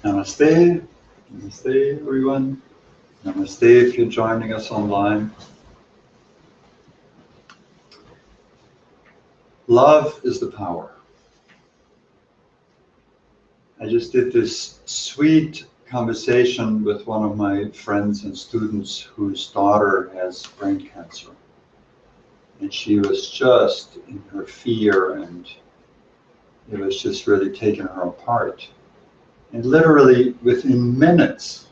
Namaste. Namaste, everyone. Namaste if you're joining us online. Love is the power. I just did this sweet conversation with one of my friends and students whose daughter has brain cancer. And she was just in her fear, and it was just really taking her apart. And literally within minutes,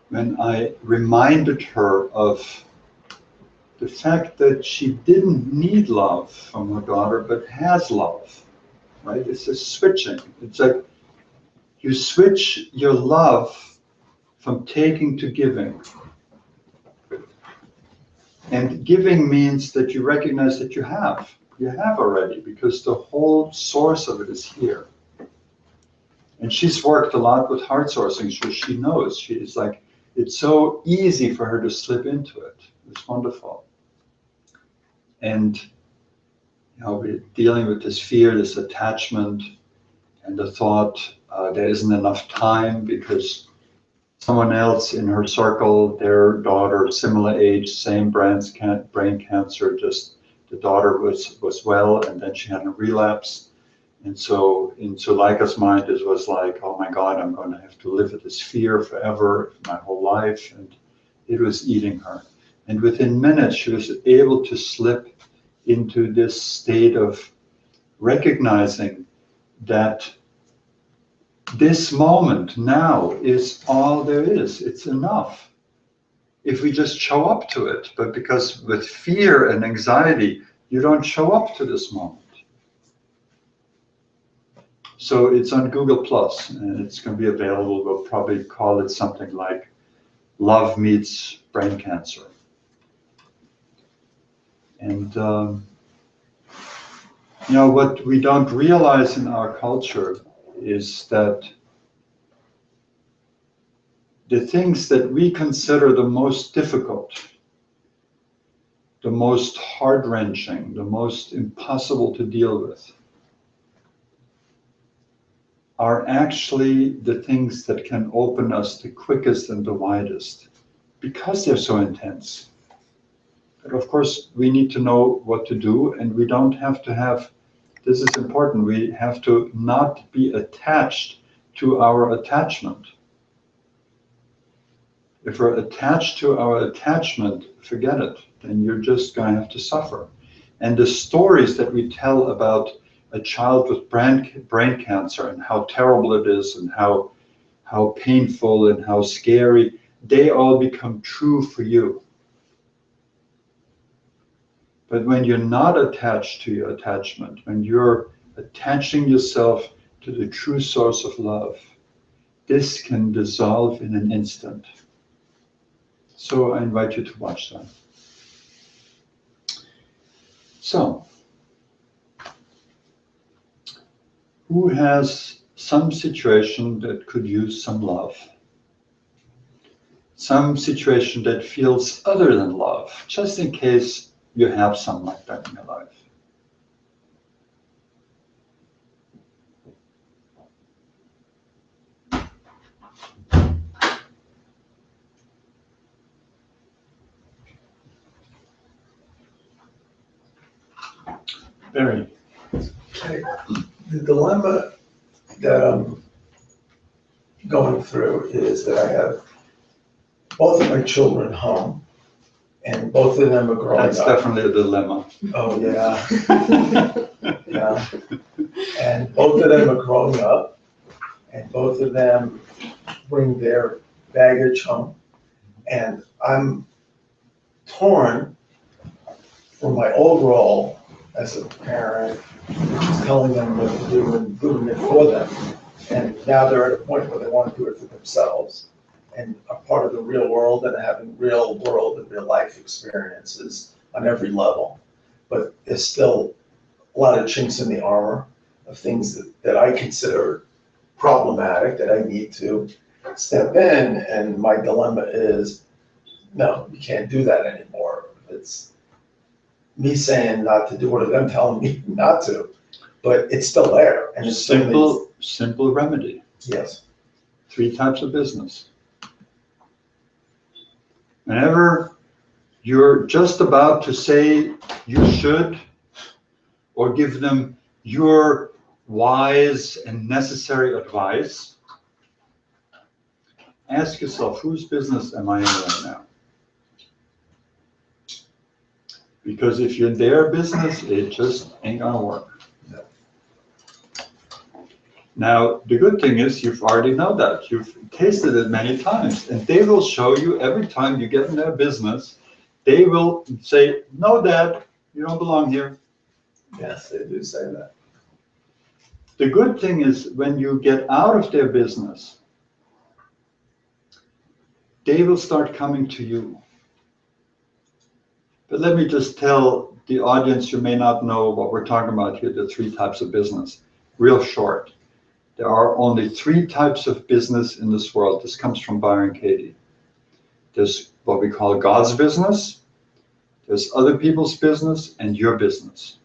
when I reminded her of the fact that she didn't need love from her daughter, but has love, right? It's a switching. It's like you switch your love from taking to giving. And giving means that you recognize that you have already, because the whole source of it is here. And she's worked a lot with heart sourcing, so she knows. It's like, it's so easy for her to slip into it. It's wonderful. And we're dealing with this fear, this attachment, and the thought there isn't enough time because someone else in her circle, their daughter, similar age, same brain cancer, just the daughter was well, and then she had a relapse. And so in Suleika's mind, it was like, oh my God, I'm going to have to live with this fear forever, my whole life. And it was eating her. And within minutes, she was able to slip into this state of recognizing that this moment now is all there is. It's enough. If we just show up to it, but because with fear and anxiety, you don't show up to this moment. So it's on Google Plus, and it's going to be available. We'll probably call it something like Love Meets Brain Cancer. And what we don't realize in our culture is that the things that we consider the most difficult, the most heart-wrenching, the most impossible to deal with, are actually the things that can open us the quickest and the widest, because they're so intense. But of course, we need to know what to do, and we don't have to have, this is important, we have to not be attached to our attachment. If we're attached to our attachment, forget it, then you're just going to have to suffer. And the stories that we tell about a child with brain cancer and how terrible it is and how painful and how scary, they all become true for you. But when you're not attached to your attachment, when you're attaching yourself to the true source of love, this can dissolve in an instant. So I invite you to watch that. So, who has some situation that could use some love? Some situation that feels other than love, just in case you have some like that in your life. Barry. Okay. The dilemma that I'm going through is that I have both of my children home, and both of them are growing up. That's definitely a dilemma. Oh, yeah. Yeah. And both of them are growing up, and both of them bring their baggage home. And I'm torn from my old role as a parent, telling them what to do and doing it for them. And now they're at a point where they want to do it for themselves and are part of the real world and having real world and real life experiences on every level. But there's still a lot of chinks in the armor of things that I consider problematic that I need to step in. And my dilemma is, no, you can't do that anymore. It's me saying not to do what I'm telling me not to, but it's still there. And it's simple remedy. Yes. 3 types of business. Whenever you're just about to say you should, or give them your wise and necessary advice, ask yourself, whose business am I in right now? Because if you're in their business, it just ain't gonna work. Now, the good thing is you've already know that. You've tasted it many times, and they will show you every time you get in their business, they will say, no, Dad, you don't belong here. Yes, they do say that. The good thing is when you get out of their business, they will start coming to you. But let me just tell the audience, you may not know what we're talking about here, the 3 types of business, real short. There are only 3 types of business in this world. This comes from Byron Katie. There's what we call God's business, there's other people's business, and your business.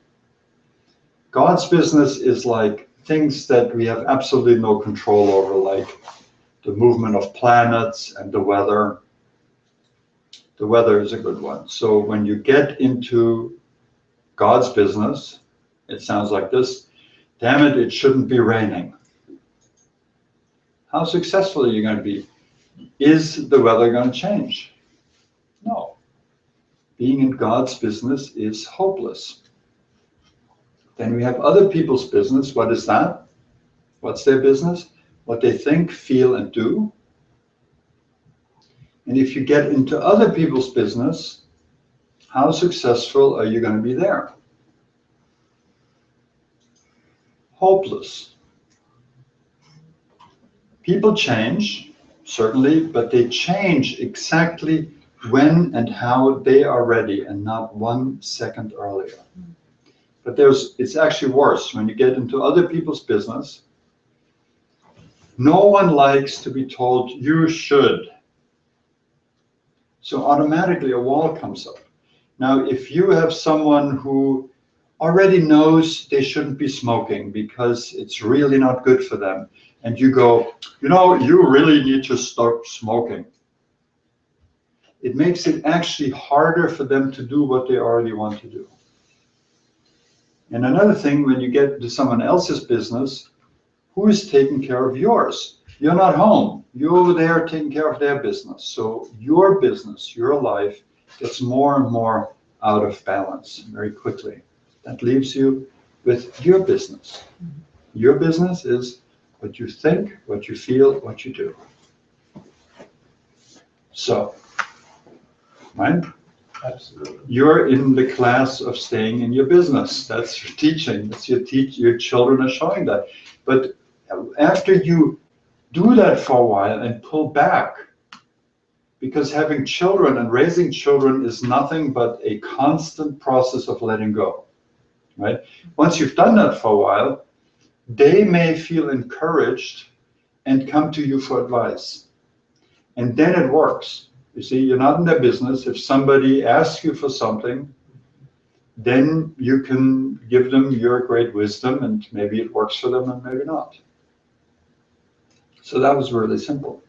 God's business is like things that we have absolutely no control over, like the movement of planets and the weather. The weather is a good one. So when you get into God's business, it sounds like this: damn it, it shouldn't be raining. How successful are you going to be? Is the weather going to change? No. Being in God's business is hopeless. Then we have other people's business. What is that? What's their business? What they think, feel, and do. And if you get into other people's business, how successful are you going to be there? Hopeless. People change, certainly, but they change exactly when and how they are ready, and not 1 second earlier. But it's actually worse. When you get into other people's business, no one likes to be told you should. So automatically a wall comes up. Now, if you have someone who already knows they shouldn't be smoking because it's really not good for them, and you go, you really need to stop smoking, it makes it actually harder for them to do what they already want to do. And another thing, when you get to someone else's business, who is taking care of yours? You're not home. You're over there taking care of their business. So your business, your life, gets more and more out of balance very quickly. That leaves you with your business. Your business is what you think, what you feel, what you do. So, right? Absolutely. You're in the class of staying in your business. That's your teaching. That's your children are showing that. But after you do that for a while and pull back, because having children and raising children is nothing but a constant process of letting go, right? Once you've done that for a while, they may feel encouraged and come to you for advice. And then it works. You see, you're not in their business. If somebody asks you for something, then you can give them your great wisdom, and maybe it works for them and maybe not. So that was really simple.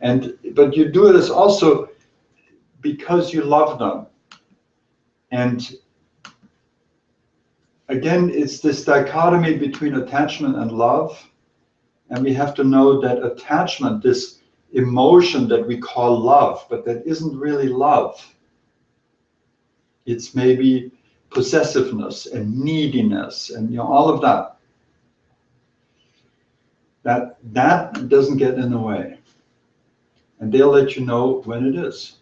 But you do this also because you love them. And again, it's this dichotomy between attachment and love. And we have to know that attachment, this emotion that we call love, but that isn't really love. It's maybe possessiveness and neediness and all of that. That doesn't get in the way. And they'll let you know when it is.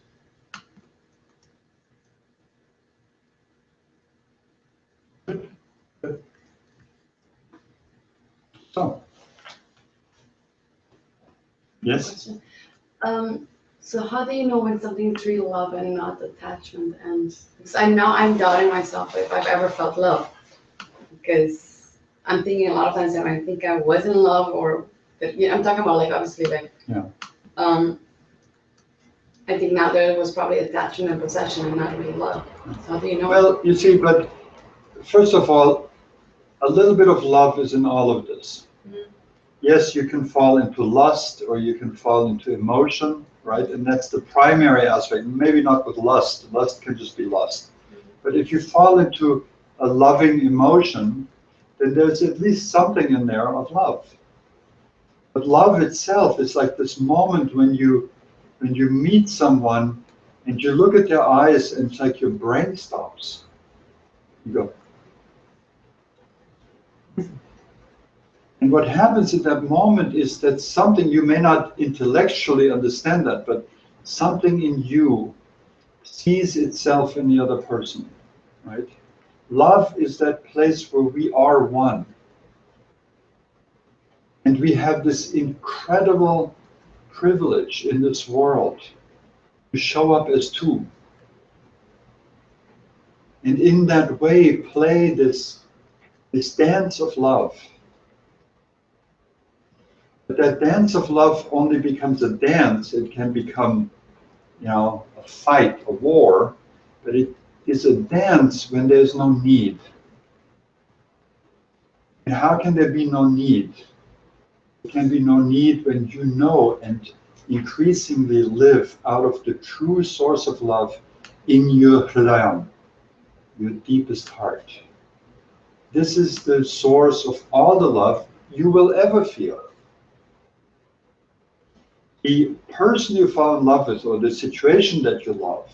So, yes? So how do you know when something is real love and not attachment? And because I'm doubting myself if I've ever felt love, because I'm thinking a lot of times that I think I was in love, or I'm talking about obviously Yeah. I think now there was probably attachment and possession and not really love. So how do you know? Well, you see, but first of all, a little bit of love is in all of this. Mhm. yes, you can fall into lust or you can fall into emotion, right? And that's the primary aspect. Maybe not with lust. Lust can just be lust. But if you fall into a loving emotion, then there's at least something in there of love. But love itself is like this moment when you meet someone and you look at their eyes and it's like your brain stops. You go. And what happens at that moment is that something, you may not intellectually understand that, but something in you sees itself in the other person, right? Love is that place where we are one. And we have this incredible privilege in this world to show up as two. And in that way, play this dance of love. But that dance of love only becomes a dance. It can become, a fight, a war, but it is a dance when there's no need. And how can there be no need? There can be no need when you know and increasingly live out of the true source of love in your hridayam, your deepest heart. This is the source of all the love you will ever feel. The person you fall in love with, or the situation that you love,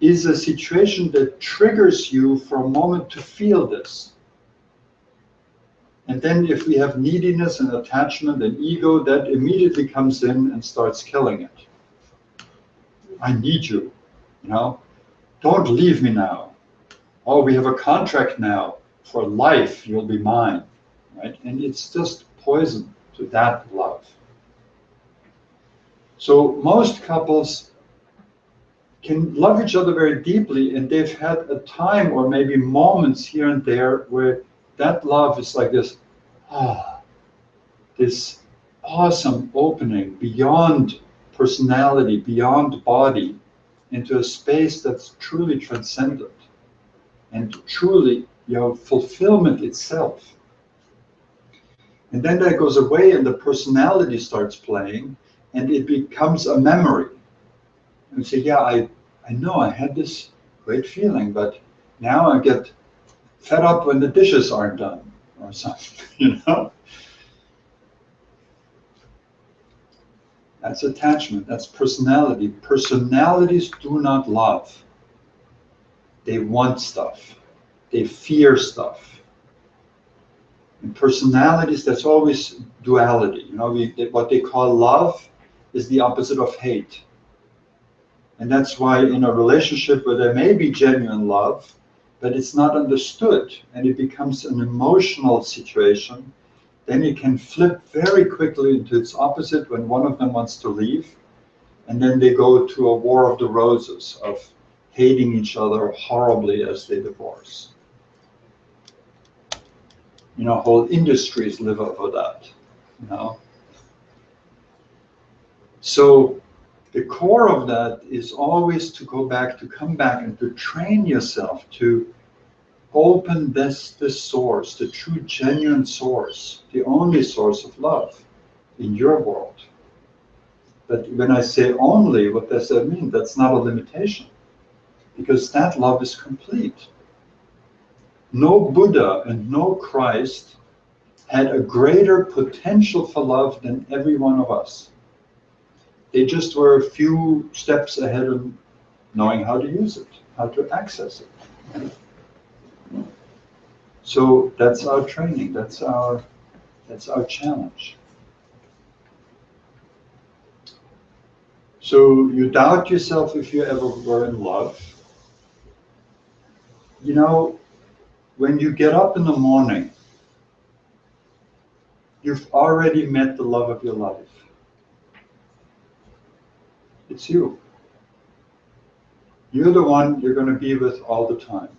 is a situation that triggers you for a moment to feel this. And then if we have neediness and attachment and ego, that immediately comes in and starts killing it. I need you, don't leave me now. Oh, we have a contract now for life, you'll be mine, right? And it's just poison to that love. So most couples can love each other very deeply, and they've had a time or maybe moments here and there where that love is like this, this awesome opening beyond personality, beyond body, into a space that's truly transcendent and truly, fulfillment itself. And then that goes away and the personality starts playing and it becomes a memory. And you say, yeah, I know I had this great feeling, but now I get fed up when the dishes aren't done or something, That's attachment, that's personality. Personalities do not love. They want stuff. They fear stuff. In personalities, there's always duality. What they call love is the opposite of hate. And that's why in a relationship where there may be genuine love, but it's not understood and it becomes an emotional situation, then it can flip very quickly into its opposite when one of them wants to leave. And then they go to a war of the roses of hating each other horribly as they divorce. Whole industries live over that, So the core of that is always to come back and to train yourself to open this source, the true genuine source, the only source of love in your world. But when I say only, what does that mean? That's not a limitation, because that love is complete. No Buddha and no Christ had a greater potential for love than every one of us. They just were a few steps ahead of knowing how to use it, how to access it. So that's our training, that's our challenge. So you doubt yourself if you ever were in love. When you get up in the morning, you've already met the love of your life. It's you. You're the one you're going to be with all the time.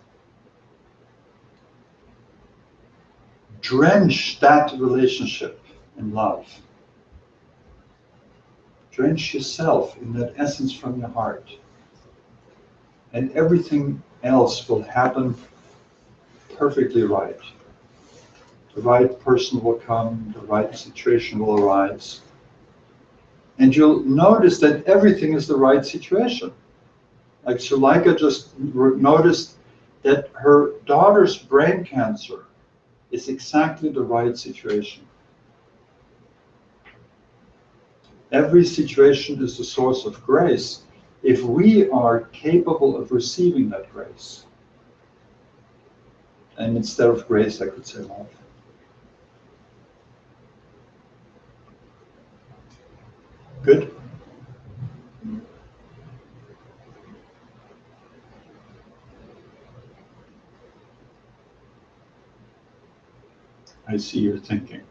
Drench that relationship in love. Drench yourself in that essence from your heart. And everything else will happen perfectly right. the right person will come, the right situation will arise. And you'll notice that everything is the right situation. Like Suleika just noticed that her daughter's brain cancer is exactly the right situation. Every situation is the source of grace if we are capable of receiving that grace. And instead of grace, I could say love. Good? I see you're thinking.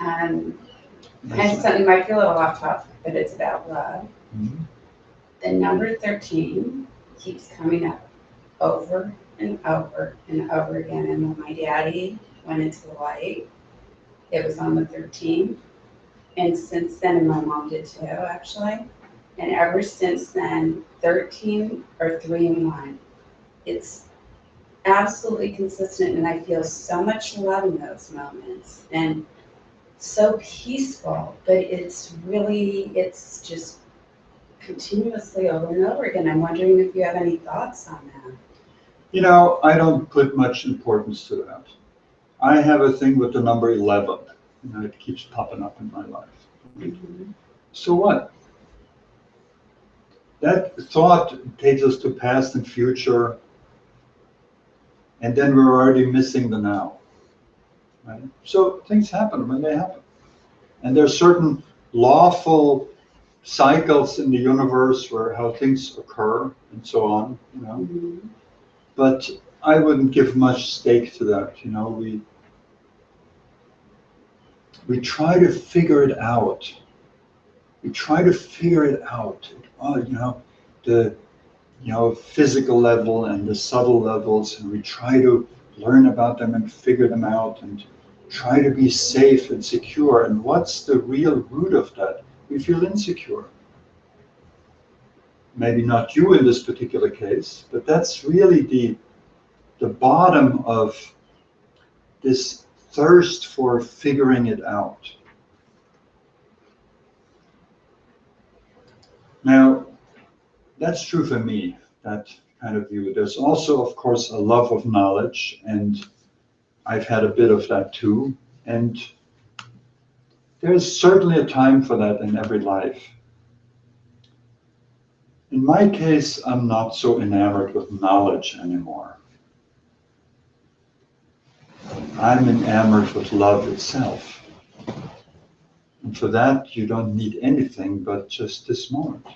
And something might be a little off topic, but it's about love. Mhm. The number 13 keeps coming up over and over and over again. And when my daddy went into the light, it was on the 13th. And since then, and my mom did too, actually. And ever since then, 13 or 3 and 1. It's absolutely consistent, and I feel so much love in those moments. And so peaceful, but it's just continuously over and over again. I'm wondering if you have any thoughts on that. You know, I don't put much importance to that. I have a thing with the number 11. You know, it keeps popping up in my life. Mm-hmm. So what? That thought takes us to past and future, and then we're already missing the now. Right? So things happen when they happen. And there are certain lawful cycles in the universe where how things occur and so on, you know. Mm-hmm. But I wouldn't give much stake to that, you know. We try to figure it out. We try to figure it out. Oh, you know, the physical level and the subtle levels, and we try to learn about them and figure them out and try to be safe and secure. And what's the real root of that? We feel insecure. Maybe not you in this particular case, but that's really the bottom of this thirst for figuring it out. Now, that's true for me, that kind of view. There's also, of course, a love of knowledge, and I've had a bit of that too. And there's certainly a time for that in every life. In my case, I'm not so enamored with knowledge anymore. I'm enamored with love itself. And for that, you don't need anything but just this moment.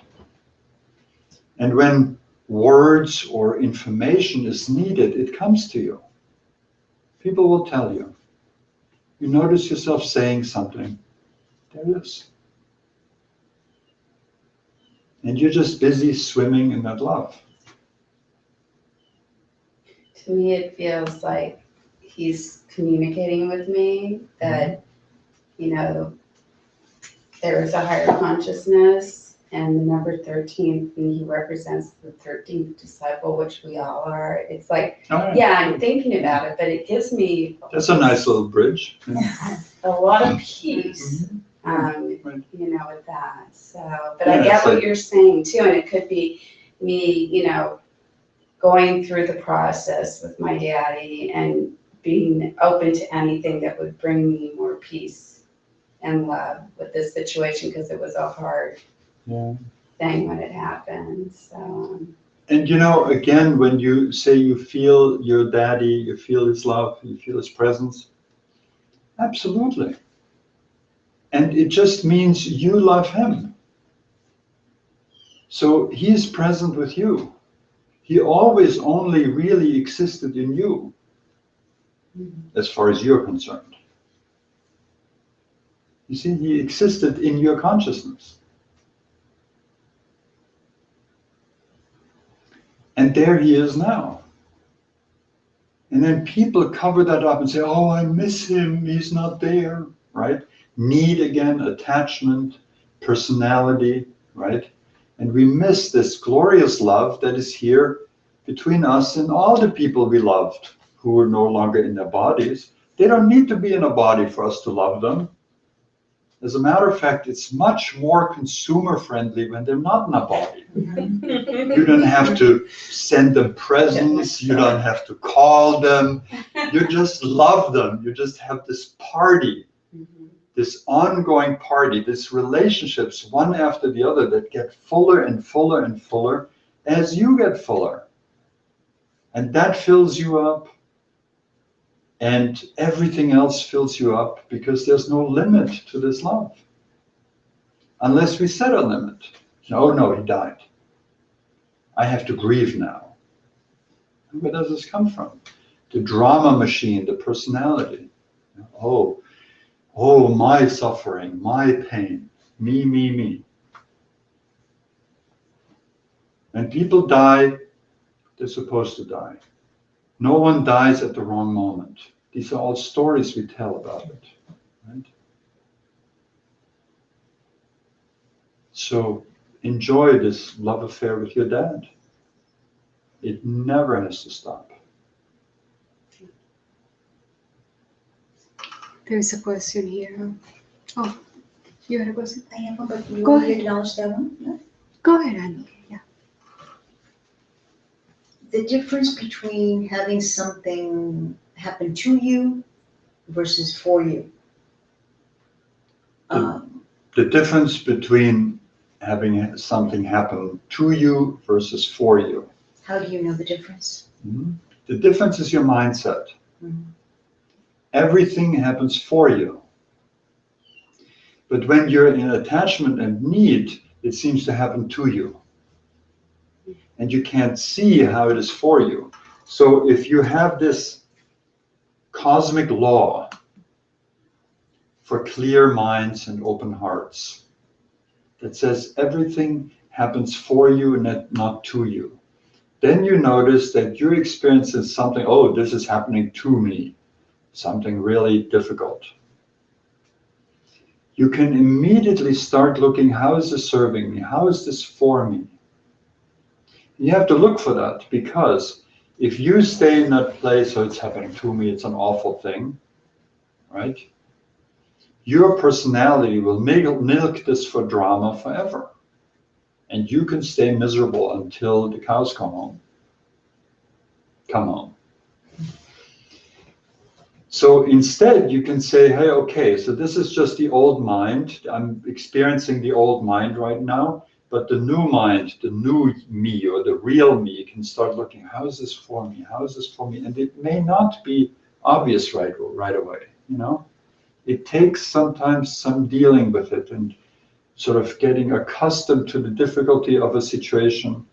And when words or information is needed, it comes to you. People will tell you. You notice yourself saying something, there it is. And you're just busy swimming in that love. To me, it feels like he's communicating with me that, you know, there is a higher consciousness, and the number 13, and he represents the 13th disciple, which we all are. It's like, yeah, I'm thinking about it, but it gives me That's a nice little bridge. a lot of peace, Right. you know, with that. So, but I get what you're saying too, and it could be me, you know, going through the process with my daddy and being open to anything that would bring me more peace and love with this situation, because it was a hard thing when it happened. So. And you know, again, when you say you feel your daddy, you feel his love, you feel his presence, absolutely. And it just means you love him. So he is present with you. He always only really existed in you, as far as you're concerned. You see, he existed in your consciousness. And there he is now. And then people cover that up and say, oh, I miss him, he's not there, right? Need again, attachment, personality, right? And we miss this glorious love that is here between us and all the people we loved who are no longer in their bodies. They don't need to be in a body for us to love them. As a matter of fact, it's much more consumer friendly when they're not in a body. You don't have to send them presents, you don't have to call them, you just love them. You just have this party, this ongoing party, these relationships one after the other that get fuller and fuller and fuller as you get fuller. And that fills you up. And everything else fills you up because there's no limit to this love. Unless we set a limit. Oh no, he died. I have to grieve now. And where does this come from? The drama machine, the personality. Oh, my suffering, my pain, me. When people die, they're supposed to die. No one dies at the wrong moment. These are all stories we tell about it, right? So enjoy this love affair with your dad. It never has to stop. There's a question here. Oh, you had a question? I have one, but you Go already ahead. acknowledged that one, no? Go ahead, Annie. Yeah. The difference between having something happen to you versus for you. The difference between having something happen to you versus for you. How do you know the difference? The difference is your mindset. Everything happens for you. But when you're in attachment and need, it seems to happen to you. And you can't see how it is for you. So if you have this cosmic law for clear minds and open hearts that says everything happens for you and not to you, then you notice that you're experiencing something, oh, this is happening to me, something really difficult. You can immediately start looking, how is this serving me? How is this for me? You have to look for that, because if you stay in that place, oh, it's happening to me, it's an awful thing, right? Your personality will milk this for drama forever. And you can stay miserable until the cows come home. So instead, you can say, hey, okay, so this is just the old mind. I'm experiencing the old mind right now. But the new mind, the new me, or the real me, can start looking, how is this for me? How is this for me? And it may not be obvious right away, you know? It takes sometimes some dealing with it and sort of getting accustomed to the difficulty of a situation,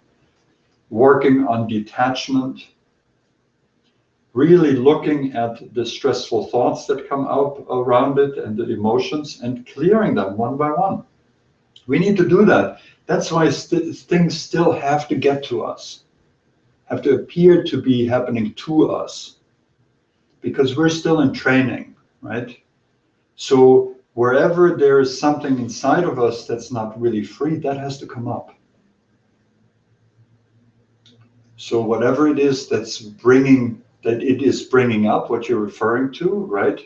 working on detachment, really looking at the stressful thoughts that come out around it and the emotions and clearing them one by one. We need to do that. That's why things still have to get to us, have to appear to be happening to us, because we're still in training, right? So wherever there is something inside of us that's not really free, that has to come up. So whatever it is that it is bringing up, what you're referring to, right?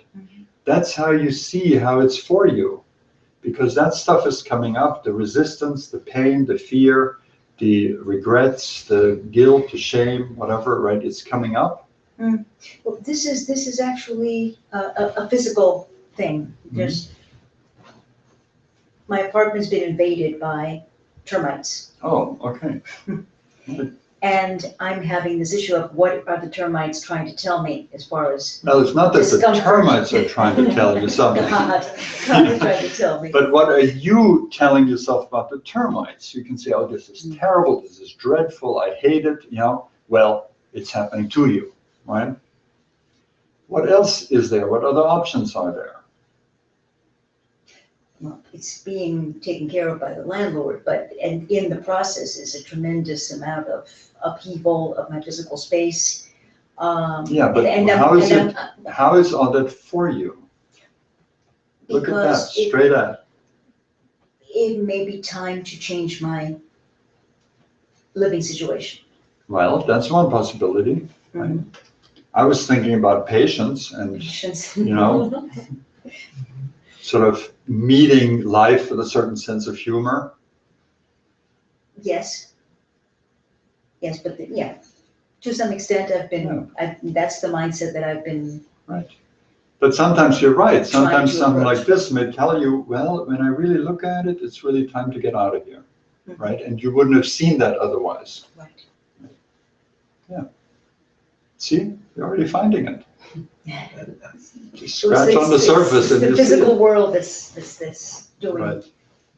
That's how you see how it's for you. Because that stuff is coming up, the resistance, the pain, the fear, the regrets, the guilt, the shame, whatever, right? It's coming up. Well, this is actually a physical thing. There's, my apartment's been invaded by termites. Oh, okay. And I'm having this issue of what are the termites trying to tell me as far as Well, it's not that the discomfort. termites are trying to tell you something. God is trying to tell me. But what are you telling yourself about the termites? You can say, oh, this is terrible, this is dreadful, I hate it, you know. Well, it's happening to you, right? What else is there? What other options are there? Well, it's being taken care of by the landlord, but and in the process is a tremendous amount of upheaval of my physical space. Yeah, but how is all that for you? Look at that, straight at. It may be time to change my living situation. Well, that's one possibility. Right? I was thinking about patience and Patience. You know? sort of meeting life with a certain sense of humor. Yes. Yes, but yeah, to some extent, that's the mindset that I've been, But sometimes you're right. Sometimes to something approach. like this may tell you, well, when I really look at it, it's really time to get out of here, right? And you wouldn't have seen that otherwise. Right. See, you're already finding it. Just Well, scratch on the surface and the you see physical it. world that's doing, Right.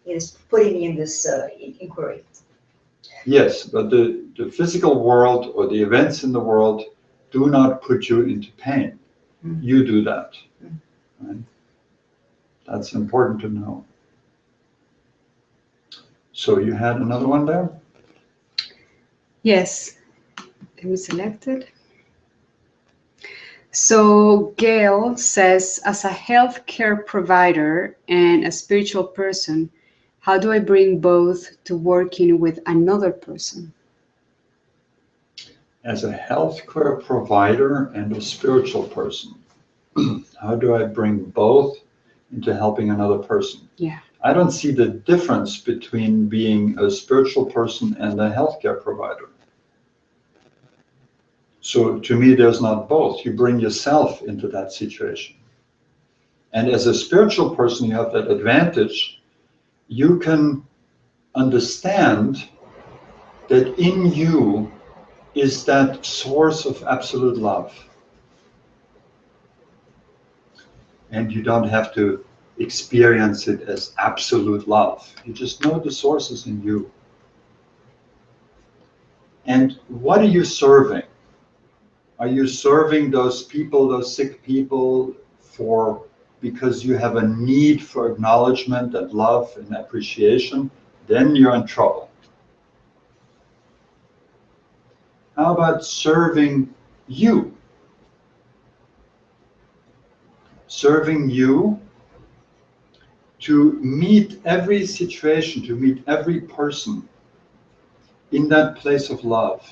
is putting me in this inquiry. Yes, but the physical world or the events in the world do not put you into pain. You do that. Right? That's important to know. So you had another one there? Yes, it was selected. So Gail says, as a healthcare provider and a spiritual person, how do I bring both to working with another person? As a healthcare provider and a spiritual person, how do I bring both into helping another person? Yeah. I don't see the difference between being a spiritual person and a healthcare provider. So to me, there's not both. You bring yourself into that situation. And as a spiritual person, you have that advantage. You can understand that in you is that source of absolute love. And you don't have to experience it as absolute love. You just know the source is in you. And what are you serving? Are you serving those people, those sick people, because you have a need for acknowledgement and love and appreciation? Then you're in trouble. How about serving you? Serving you to meet every situation, to meet every person in that place of love.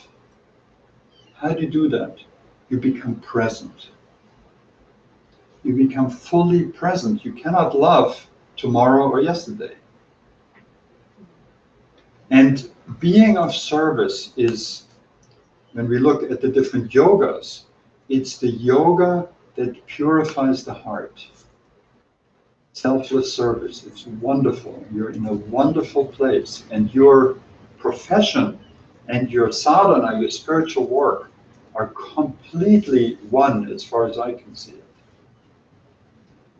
How do you do that? You become present. You become fully present. You cannot love tomorrow or yesterday. And being of service is, when we look at the different yogas, it's the yoga that purifies the heart. Selfless service, it's wonderful. You're in a wonderful place, and your profession and your sadhana, your spiritual work, are completely one as far as I can see it.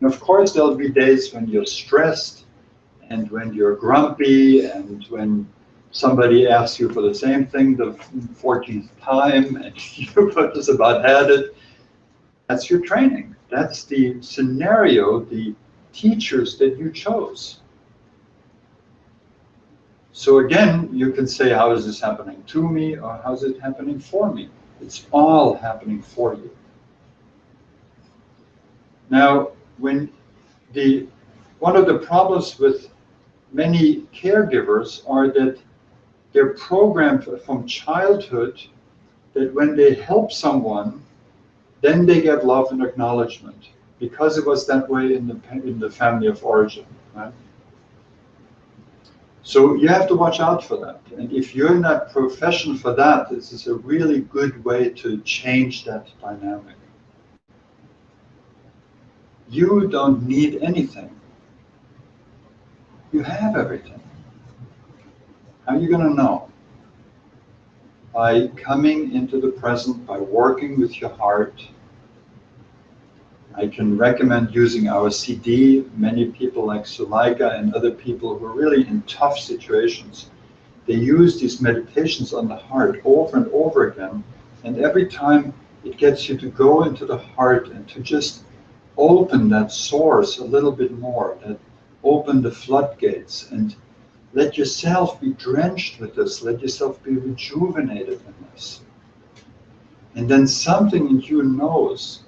And of course, there'll be days when you're stressed and when you're grumpy and when somebody asks you for the same thing the 14th time and you've just about had it. That's your training. That's the scenario, the teachers that you chose. So again, you can say, how is this happening to me, or how's it happening for me? It's all happening for you. Now, one of the problems with many caregivers are that they're programmed from childhood that when they help someone, then they get love and acknowledgement, because it was that way in the family of origin, right? So you have to watch out for that. And if you're in that profession for that, this is a really good way to change that dynamic. You don't need anything. You have everything. How are you going to know? By coming into the present, by working with your heart. I can recommend using our CD. Many people like Suleika and other people who are really in tough situations, they use these meditations on the heart over and over again. And every time it gets you to go into the heart and to just open that source a little bit more, that open the floodgates and let yourself be drenched with this, let yourself be rejuvenated in this. And then something in you knows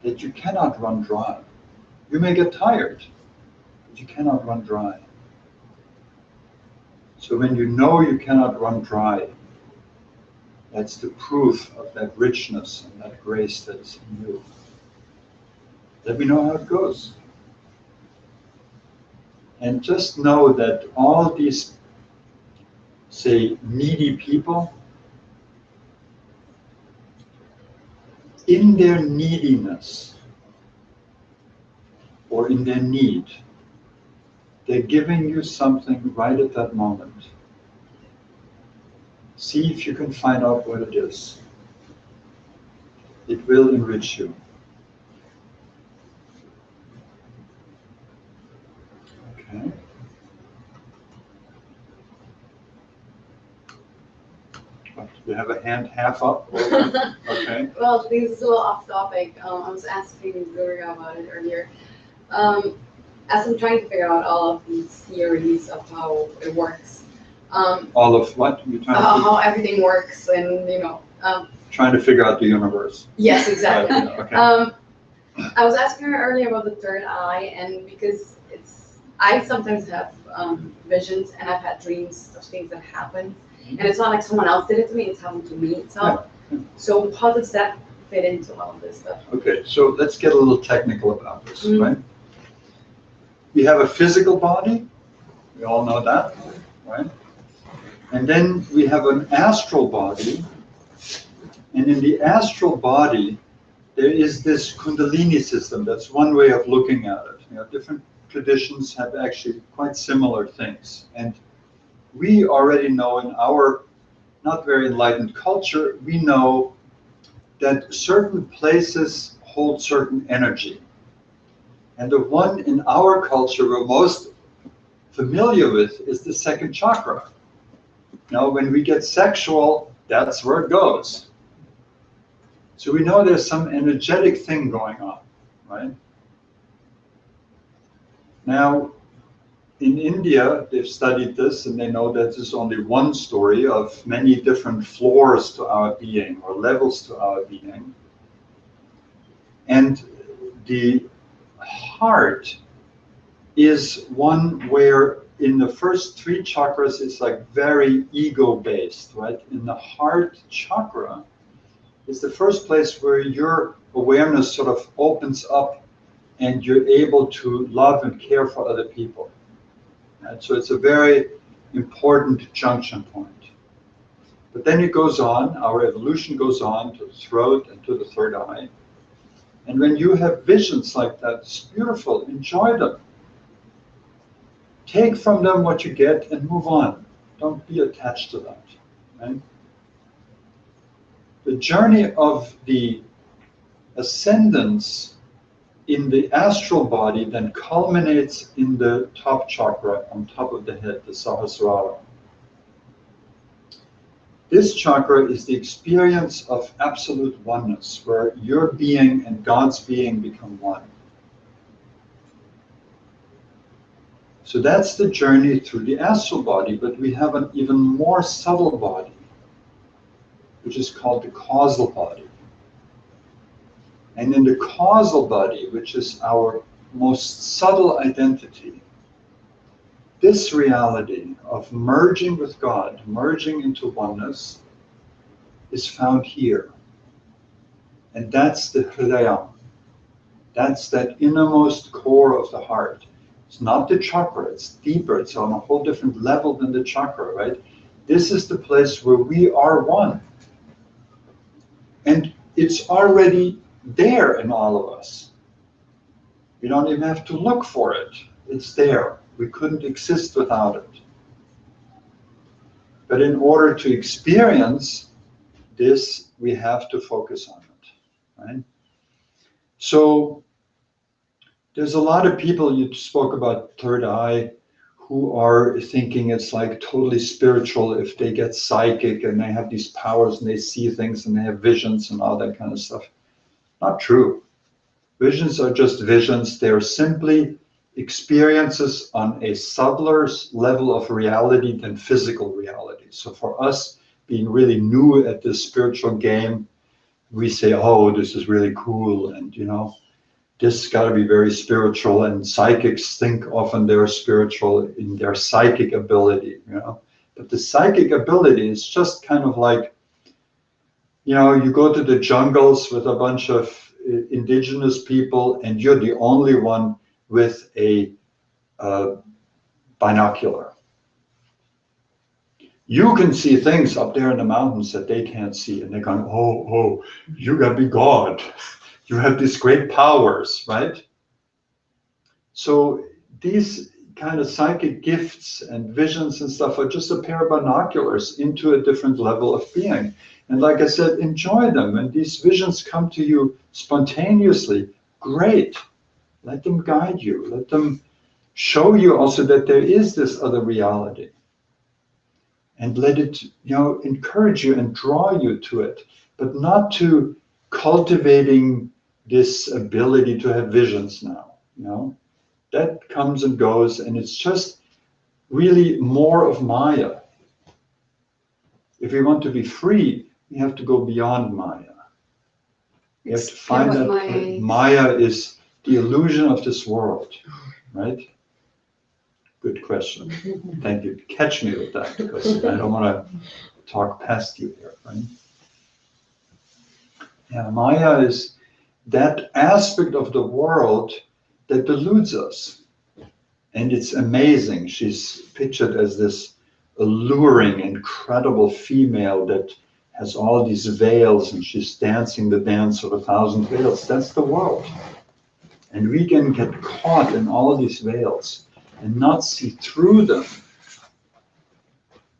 that you cannot run dry. You may get tired, but you cannot run dry. So when you know you cannot run dry, That's the proof of that richness and that grace that is in you. Let me know how it goes. And just know that all these, say, needy people, in their neediness or in their need, they're giving you something right at that moment. See if you can find out what it is. It will enrich you. Okay. You have a hand half up? Okay. Well, this is a little off topic. I was asking Gloria about it earlier. As I'm trying to figure out all of these theories of how it works, All of what? You're how everything works, and trying to figure out the universe. yes, exactly. Right, yeah, okay. I was asking her earlier about the third eye, and because I sometimes have visions, and I've had dreams of things that happen, and it's not like someone else did it to me; it's happened to me itself. Yeah. So how does that fit into all of this stuff? Okay, so let's get a little technical about this, Mhm. right? We have a physical body, we all know that, right? And then we have an astral body, and in the astral body, there is this Kundalini system. That's one way of looking at it. Different traditions have actually quite similar things. And we already know in our not very enlightened culture, we know that certain places hold certain energy. And the one in our culture we're most familiar with is the second chakra. When we get sexual, that's where it goes. So we know there's some energetic thing going on, right? Now, in India, they've studied this and they know that this is only one story of many different floors to our being or levels to our being. And the heart is one where in the first three chakras it's like very ego-based, right? In the heart chakra is the first place where your awareness sort of opens up and you're able to love and care for other people. Right? So it's a very important junction point. But then it goes on, our evolution goes on to the throat and to the third eye. And when you have visions like that, it's beautiful, enjoy them. Take from them what you get and move on. Don't be attached to that. Right? The journey of the ascendance in the astral body then culminates in the top chakra on top of the head, the Sahasrara. This chakra is the experience of absolute oneness, where your being and God's being become one. So that's the journey through the astral body, but we have an even more subtle body, which is called the causal body. And in the causal body, which is our most subtle identity, this reality of merging with God, merging into oneness, is found here. And that's the Hridaya. That's that innermost core of the heart. It's not the chakra, it's deeper, it's on a whole different level than the chakra, right? This is the place where we are one. And it's already there in all of us. We don't even have to look for it. It's there. We couldn't exist without it. But in order to experience this, we have to focus on it, right? So there's a lot of people, you spoke about third eye, who are thinking it's like totally spiritual if they get psychic and they have these powers and they see things and they have visions and all that kind of stuff. Not true. Visions are just visions. They're simply experiences on a subtler level of reality than physical reality. So for us, being really new at this spiritual game, we say, oh, this is really cool, and this got to be very spiritual, and psychics think often they're spiritual in their psychic ability, but the psychic ability is just kind of like You know, you go to the jungles with a bunch of indigenous people and you're the only one with a binocular. You can see things up there in the mountains that they can't see, and they're going, oh, you gotta be God. You have these great powers, right? So these kind of psychic gifts and visions and stuff are just a pair of binoculars into a different level of being. And like I said, enjoy them. And these visions come to you spontaneously. Great. Let them guide you. Let them show you also that there is this other reality. And let it, encourage you and draw you to it, but not to cultivating this ability to have visions now. That comes and goes, and it's just really more of Maya. If we want to be free, we have to go beyond Maya. We have to find that Maya is the illusion of this world, right? Good question. Thank you. Catch me with that, because I don't want to talk past you here, right? Yeah, Maya is that aspect of the world that deludes us. And it's amazing. She's pictured as this alluring, incredible female that has all these veils, and she's dancing the dance of 1,000 veils. That's the world. And we can get caught in all these veils and not see through them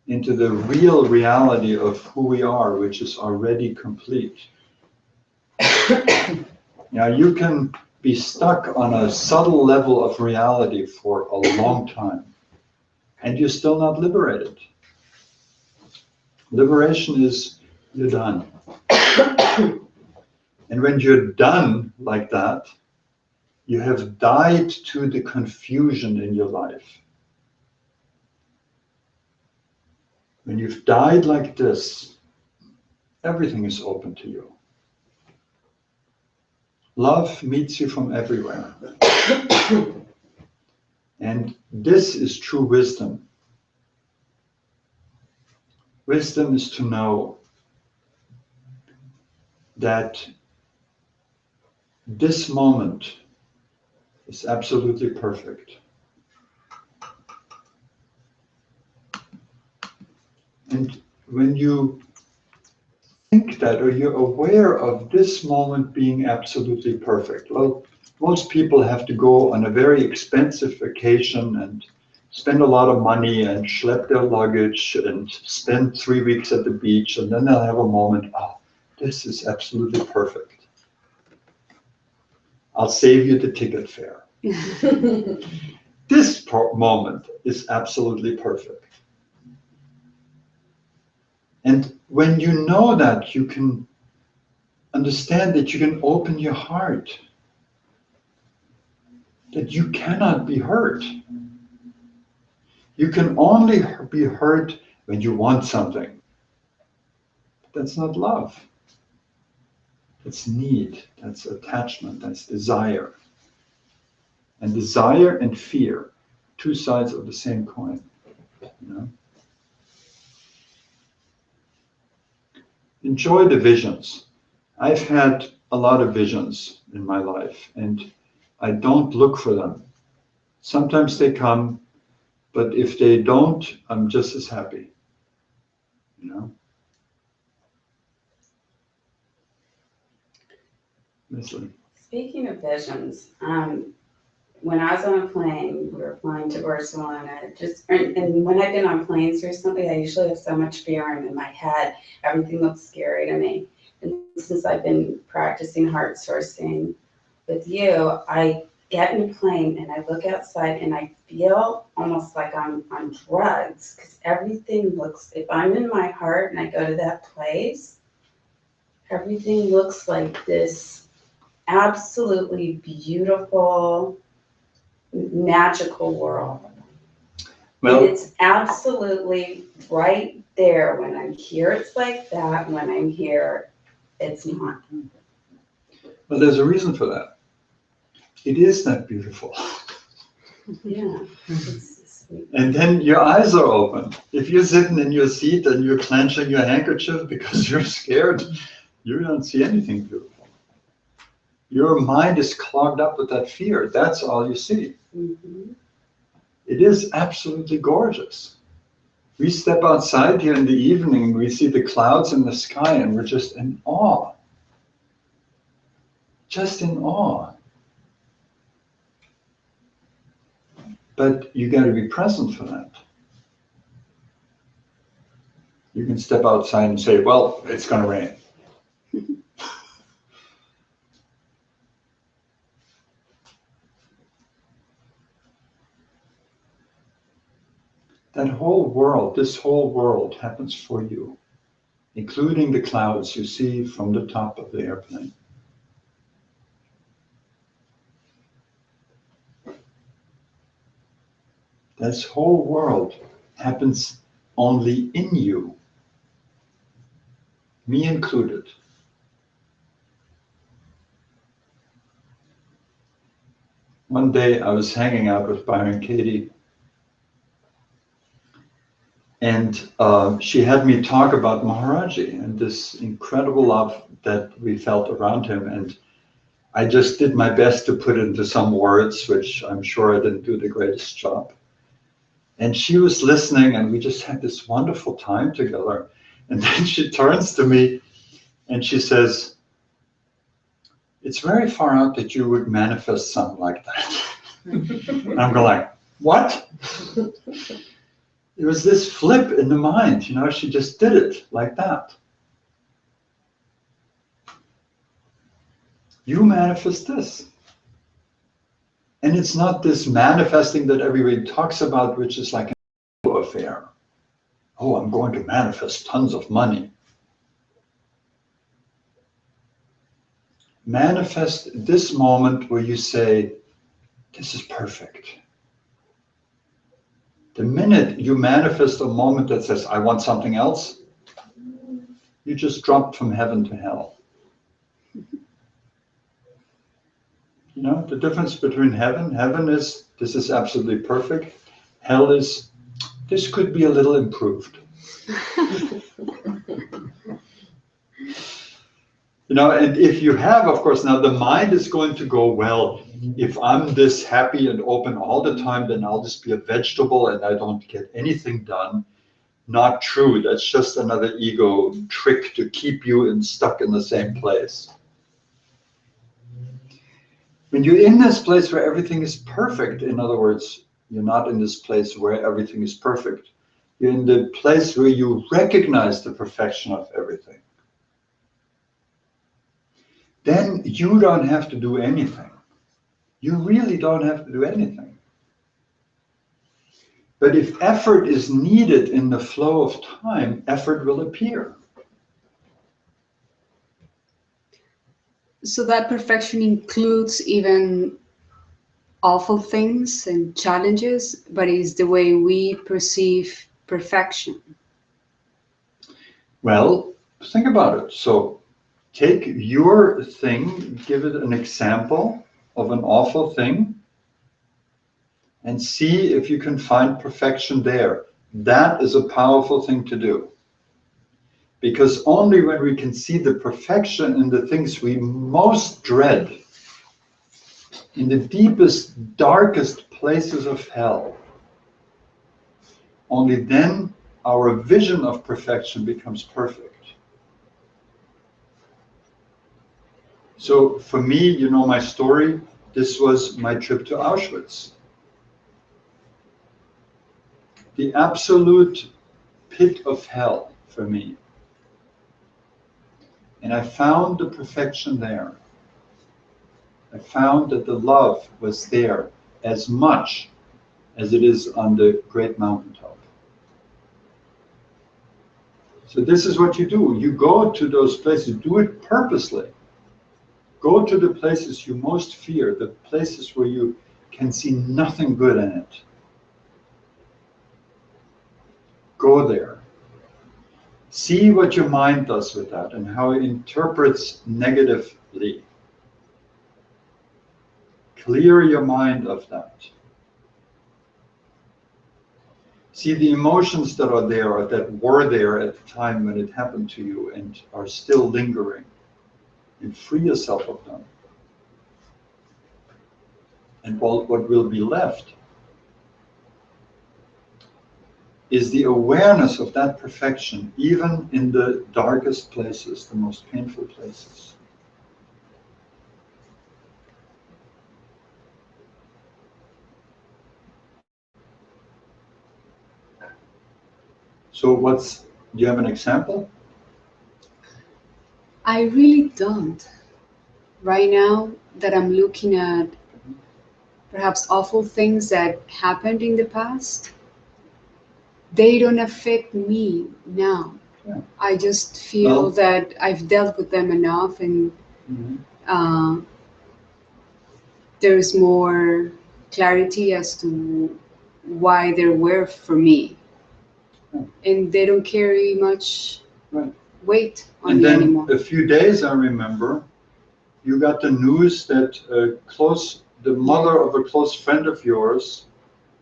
into the real reality of who we are, which is already complete. Now, you can be stuck on a subtle level of reality for a long time, and you're still not liberated. Liberation is you're done. And when you're done like that, you have died to the confusion in your life. When you've died like this, everything is open to you. Love meets you from everywhere. And this is true wisdom. Wisdom is to know that this moment is absolutely perfect. And when you think that, or you're aware of this moment being absolutely perfect, well, most people have to go on a very expensive vacation and spend a lot of money and schlep their luggage and spend 3 weeks at the beach, and then they'll have a moment, oh, this is absolutely perfect. I'll save you the ticket fare. This moment is absolutely perfect. And when you know that, you can understand that you can open your heart, that you cannot be hurt. You can only be hurt when you want something. That's not love. That's need, that's attachment, that's desire. And desire and fear, two sides of the same coin. Enjoy the visions. I've had a lot of visions in my life, and I don't look for them. Sometimes they come, but if they don't, I'm just as happy. Leslie. Speaking of visions, when I was on a plane, we were flying to Barcelona, and when I've been on planes recently, I usually have so much fear in my head. Everything looks scary to me. And since I've been practicing heart sourcing with you, I get in a plane and I look outside and I feel almost like I'm on drugs, because everything looks, if I'm in my heart and I go to that place, everything looks like this absolutely beautiful, magical world. Well, and it's absolutely right there. When I'm here, it's like that. When I'm here, it's not. Well, there's a reason for that. It is that beautiful. Yeah. It's And then your eyes are open. If you're sitting in your seat and you're clenching your handkerchief because you're scared, you don't see anything beautiful. Your mind is clogged up with that fear. That's all you see. Mhm. It is absolutely gorgeous. We step outside here in the evening, we see the clouds in the sky, and we're just in awe. Just in awe. But you got to be present for that. You can step outside and say, well, it's going to rain. That whole world, this whole world happens for you, including the clouds you see from the top of the airplane. This whole world happens only in you, me included. One day I was hanging out with Byron Katie, and she had me talk about Maharaji and this incredible love that we felt around him. And I just did my best to put it into some words, which I'm sure I didn't do the greatest job. And she was listening, and we just had this wonderful time together. And then she turns to me and she says, it's very far out that you would manifest something like that. And I'm going like, what? It was this flip in the mind, you know, she just did it like that. You manifest this. And it's not this manifesting that everybody talks about, which is like an affair. Oh, I'm going to manifest tons of money. Manifest this moment where you say, this is perfect. The minute you manifest a moment that says, I want something else, you just dropped from heaven to hell. You know, the difference between heaven is, this is absolutely perfect. Hell is, this could be a little improved. You know, and if you have, of course, now the mind is going to go, well, if I'm this happy and open all the time, then I'll just be a vegetable and I don't get anything done. Not true. That's just another ego trick to keep you stuck in the same place. When you're in this place where everything is perfect, in other words, you're not in this place where everything is perfect. You're in the place where you recognize the perfection of everything. Then you don't have to do anything. You really don't have to do anything. But if effort is needed in the flow of time, effort will appear. So that perfection includes even awful things and challenges, but is the way we perceive perfection. Well, think about it. So take your thing, give it an example of an awful thing, and see if you can find perfection there. That is a powerful thing to do. Because only when we can see the perfection in the things we most dread, in the deepest, darkest places of hell, only then our vision of perfection becomes perfect. So for me, you know my story, this was my trip to Auschwitz. The absolute pit of hell for me. And I found the perfection there. I found that the love was there as much as it is on the great mountaintop. So this is what you do. You go to those places, do it purposely. Go to the places you most fear, the places where you can see nothing good in it. Go there. See what your mind does with that and how it interprets negatively. Clear your mind of that. See, the emotions that are there or that were there at the time when it happened to you and are still lingering, and free yourself of them. And what will be left is the awareness of that perfection, even in the darkest places, the most painful places. So do you have an example? I really don't. Right now that I'm looking at perhaps awful things that happened in the past, they don't affect me now. Yeah. I just feel Well- that I've dealt with them enough, and there's more clarity as to why they were for me. Yeah. And they don't carry much Right. weight on And me then anymore. a few days, I remember, you got the news that the mother of a close friend of yours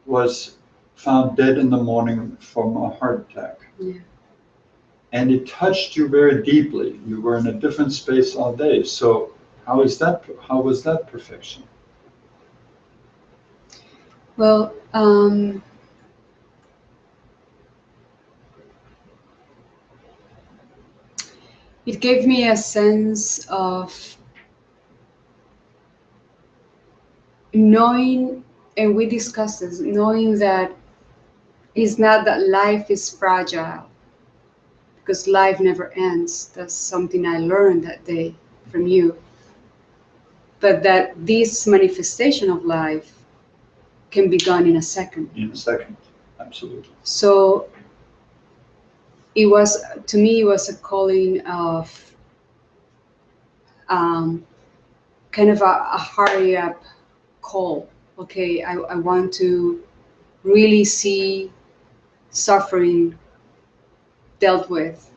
was found dead in the morning from a heart attack. Yeah. And it touched you very deeply. You were in a different space all day. So how was that perfection? Well, it gave me a sense of knowing, and we discussed this, knowing that it's not that life is fragile, because life never ends. That's something I learned that day from you. But that this manifestation of life can be gone in a second. In a second, absolutely. So it was, to me, it was a calling of kind of a hurry up call. Okay, I want to really see suffering dealt with,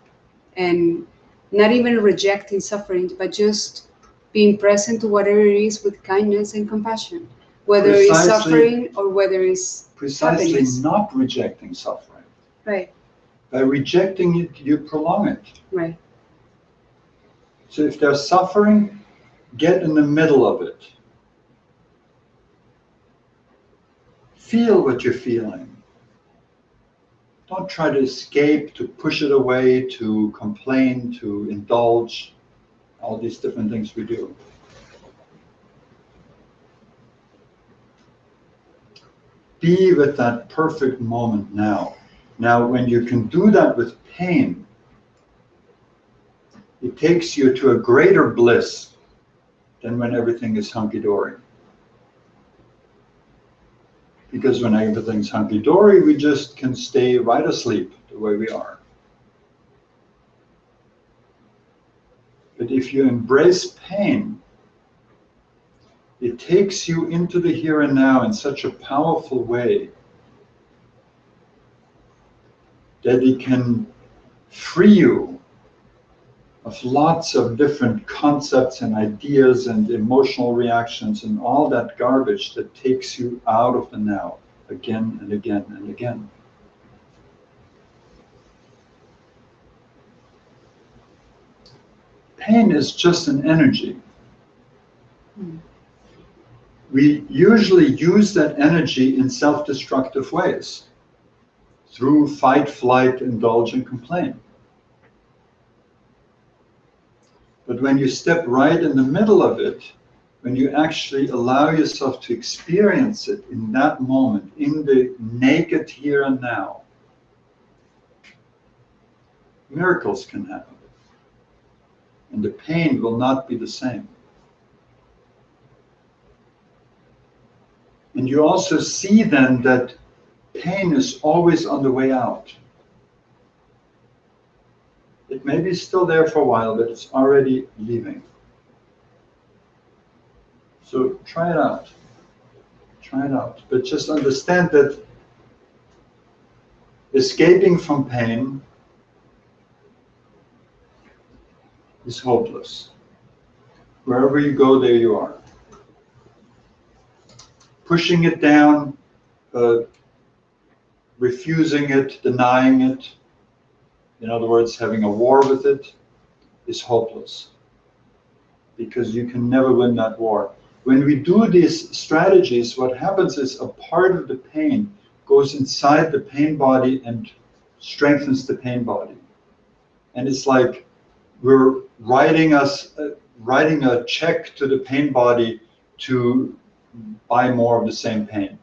and not even rejecting suffering, but just being present to whatever it is with kindness and compassion, whether it's Precisely- suffering or whether it's Precisely happiness. not rejecting suffering. Right, By rejecting it, you prolong it. right. So if there's suffering, get in the middle of it. Feel what you're feeling. Don't try to escape, to push it away, to complain, to indulge, all these different things we do. Be with that perfect moment now. Now, when you can do that with pain, it takes you to a greater bliss than when everything is hunky-dory. Because when everything's hunky-dory, we just can stay right asleep the way we are. But if you embrace pain, it takes you into the here and now in such a powerful way that it can free you of lots of different concepts and ideas and emotional reactions and all that garbage that takes you out of the now again and again and again. Pain is just an energy. We usually use that energy in self-destructive ways, through fight, flight, indulge, and complain. But when you step right in the middle of it, when you actually allow yourself to experience it in that moment, in the naked here and now, miracles can happen. And the pain will not be the same. And you also see then that pain is always on the way out. It may be still there for a while, but it's already leaving. So try it out. Try it out. But just understand that escaping from pain is hopeless. Wherever you go, there you are. Pushing it down, refusing it, denying it, in other words, having a war with it, is hopeless. Because you can never win that war. When we do these strategies, what happens is a part of the pain goes inside the pain body and strengthens the pain body. And it's like we're writing a check to the pain body to buy more of the same pain.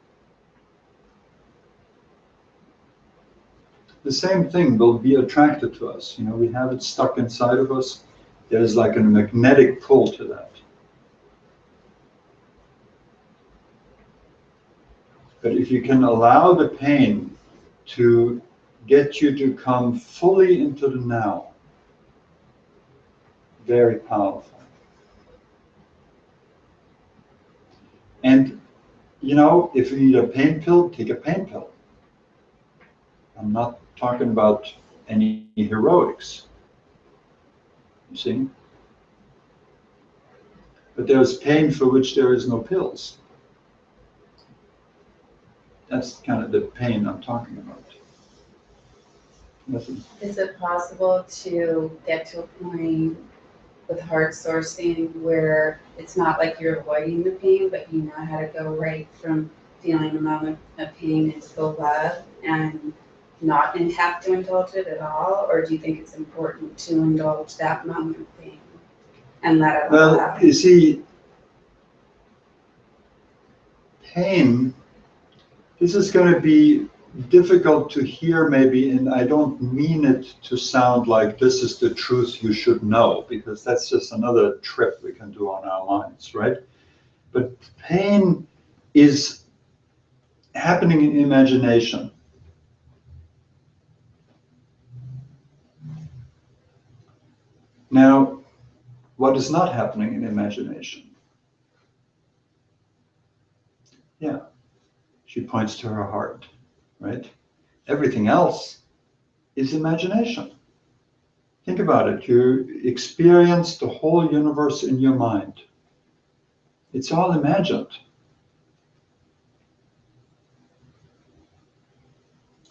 The same thing will be attracted to us. You know, we have it stuck inside of us. There's like a magnetic pull to that. But if you can allow the pain to get you to come fully into the now, very powerful. And, you know, if you need a pain pill, take a pain pill. I'm not talking about any heroics, you see? But there's pain for which there is no pills. That's kind of the pain I'm talking about. Nothing. Is it possible to get to a point with heart sourcing where it's not like you're avoiding the pain, but you know how to go right from feeling a moment of pain into the love and not have to indulge it at all? Or do you think it's important to indulge that moment of pain and let it all Well, out? you see, pain, this is going to be difficult to hear maybe, and I don't mean it to sound like this is the truth you should know, because that's just another trip we can do on our minds, right? But pain is happening in imagination. Now, what is not happening in imagination? Yeah, she points to her heart, right? Everything else is imagination. Think about it. You experience the whole universe in your mind. It's all imagined.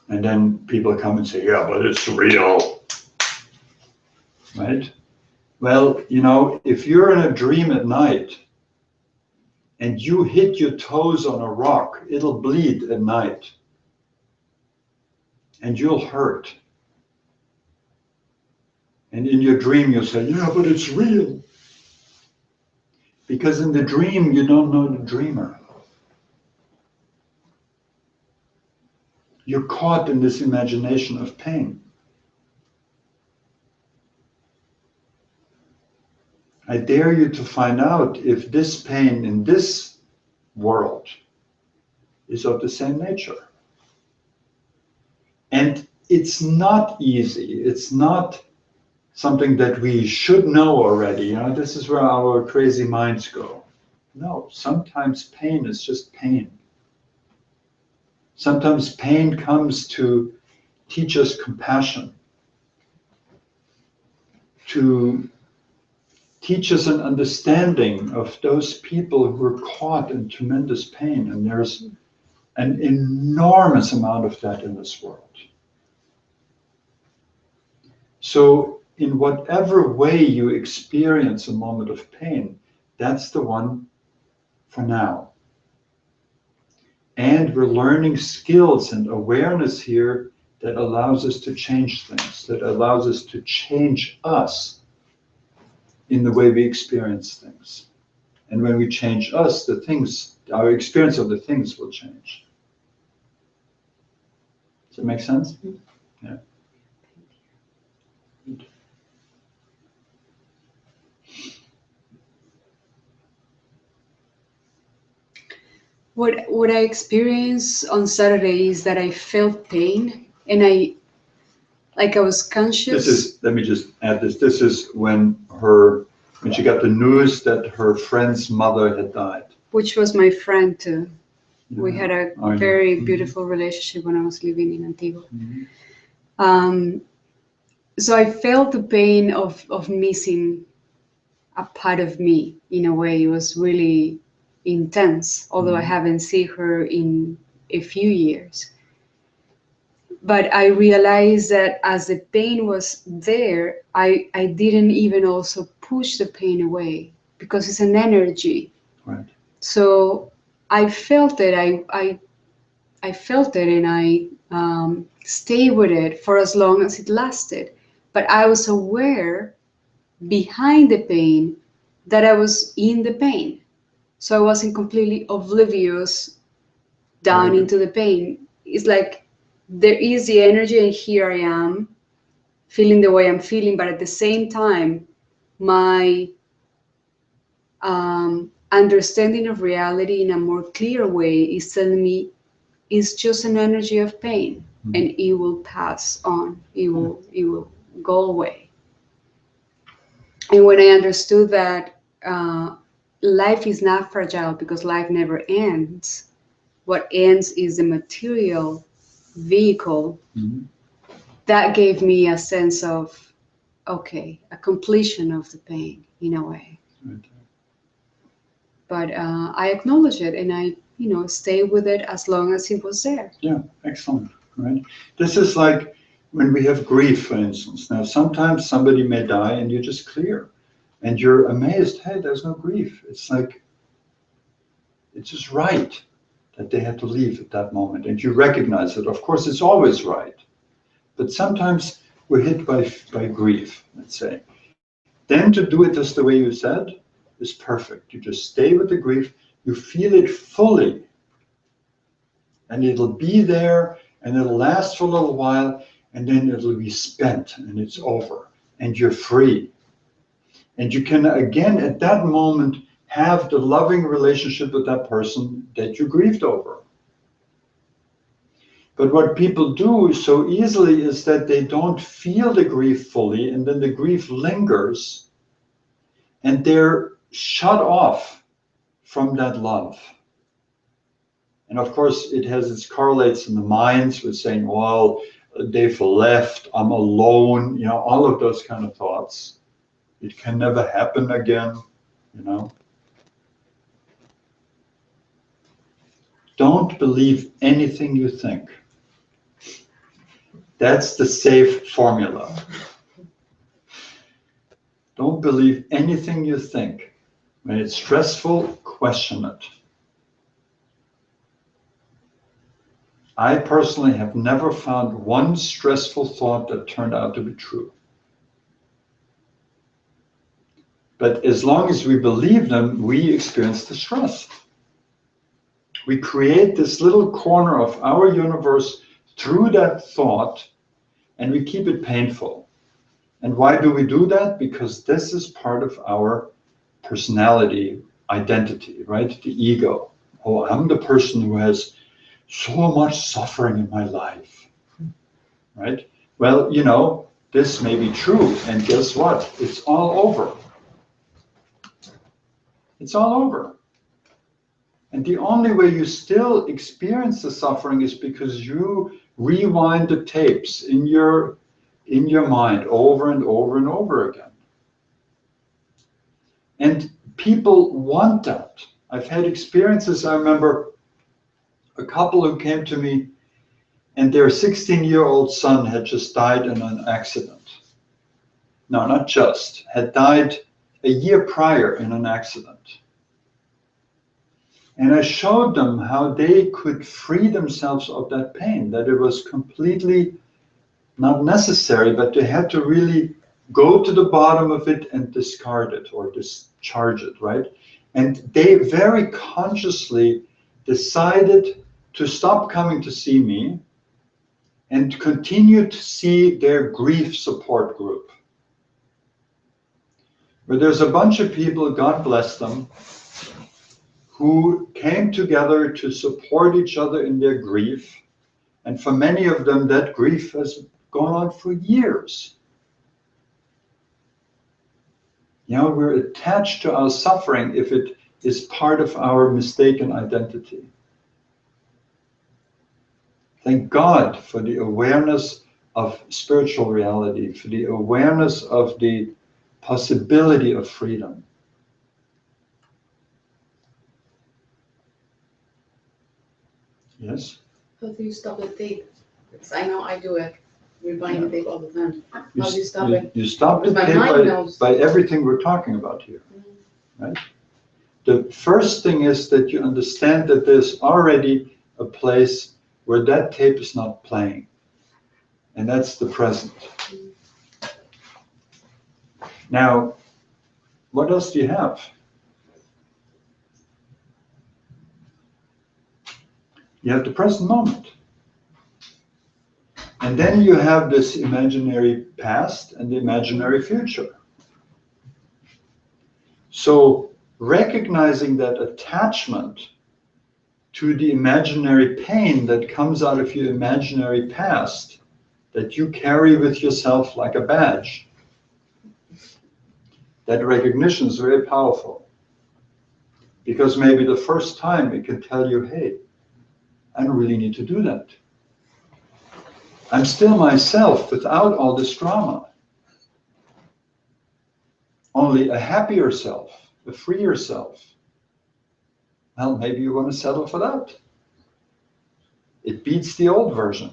And then people come and say, yeah, but it's real, right? Well, you know, if you're in a dream at night and you hit your toes on a rock, it'll bleed at night. And you'll hurt. And in your dream, you'll say, yeah, but it's real. Because in the dream, you don't know the dreamer. You're caught in this imagination of pain. I dare you to find out if this pain in this world is of the same nature. And it's not easy. It's not something that we should know already. You know, this is where our crazy minds go. No, sometimes pain is just pain. Sometimes pain comes to teach us compassion, to teach us an understanding of those people who are caught in tremendous pain. And there's an enormous amount of that in this world. So in whatever way you experience a moment of pain, that's the one for now. And we're learning skills and awareness here that allows us to change things, that allows us to change us in the way we experience things. And when we change us, the things, our experience of the things will change. Does that make sense? Yeah. What I experienced on Saturday is that I felt pain and I was conscious. Let me just add this. This is when she got the news that her friend's mother had died. Which was my friend too. We had a I know. very Mhm. beautiful relationship when I was living in Antigua. Mhm. So I felt the pain of missing a part of me in a way. It was really intense, although I haven't seen her in a few years. But I realized that as the pain was there, I didn't even also push the pain away because it's an energy. Right. So I felt it. I felt it, and I stayed with it for as long as it lasted. But I was aware behind the pain that I was in the pain. So I wasn't completely oblivious down Very good. into the pain. It's like there is the energy, and here I am feeling the way I'm feeling, but at the same time, my understanding of reality in a more clear way is telling me it's just an energy of pain, and it will pass on. It will go away. And when I understood that life is not fragile because life never ends, what ends is the material vehicle. Mhm. That gave me a sense of, okay, a completion of the pain in a way. Right. But I acknowledge it, and I, stay with it as long as it was there. Yeah, excellent. Right. This is like when we have grief, for instance. Now, sometimes somebody may die and you're just clear and you're amazed, hey, there's no grief. It's like, it's just right that they had to leave at that moment. And you recognize it. Of course, it's always right. But sometimes we're hit by grief, let's say. Then to do it just the way you said is perfect. You just stay with the grief, you feel it fully, and it'll be there, and it'll last for a little while, and then it'll be spent, and it's over, and you're free. And you can, again, at that moment, have the loving relationship with that person that you grieved over. But what people do so easily is that they don't feel the grief fully, and then the grief lingers, and they're shut off from that love. And of course, its correlates in the minds with saying, well, they've left, I'm alone, all of those kind of thoughts. It can never happen again, Don't believe anything you think. That's the safe formula. Don't believe anything you think. When it's stressful, question it. I personally have never found one stressful thought that turned out to be true. But as long as we believe them, we experience the stress. We create this little corner of our universe through that thought, and we keep it painful. And why do we do that? Because this is part of our personality identity, right? The ego. Oh, I'm the person who has so much suffering in my life, right? Well, this may be true, and guess what? It's all over. It's all over. And the only way you still experience the suffering is because you rewind the tapes in your mind over and over and over again. And people want that. I've had experiences. I remember a couple who came to me, and their 16-year-old son had just died in an accident. No, not just, had died a year prior in an accident. And I showed them how they could free themselves of that pain, that it was completely not necessary, but they had to really go to the bottom of it and discard it or discharge it, right? And they very consciously decided to stop coming to see me and continue to see their grief support group, where there's a bunch of people, God bless them, who came together to support each other in their grief. And for many of them, that grief has gone on for years. We're attached to our suffering if it is part of our mistaken identity. Thank God for the awareness of spiritual reality, for the awareness of the possibility of freedom. Yes? How do you stop the tape? Because I know I do it, rebinding the tape all the time. You How do you s- stop you- it? You stop the Because my tape mind knows. by everything we're talking about here, right? The first thing is that you understand that there's already a place where that tape is not playing, and that's the present. Now, what else do you have? You have the present moment. And then you have this imaginary past and the imaginary future. So recognizing that attachment to the imaginary pain that comes out of your imaginary past that you carry with yourself like a badge, that recognition is very powerful. Because maybe the first time it can tell you, hey, I don't really need to do that. I'm still myself without all this drama. Only a happier self, a freer self. Well, maybe you want to settle for that. It beats the old version.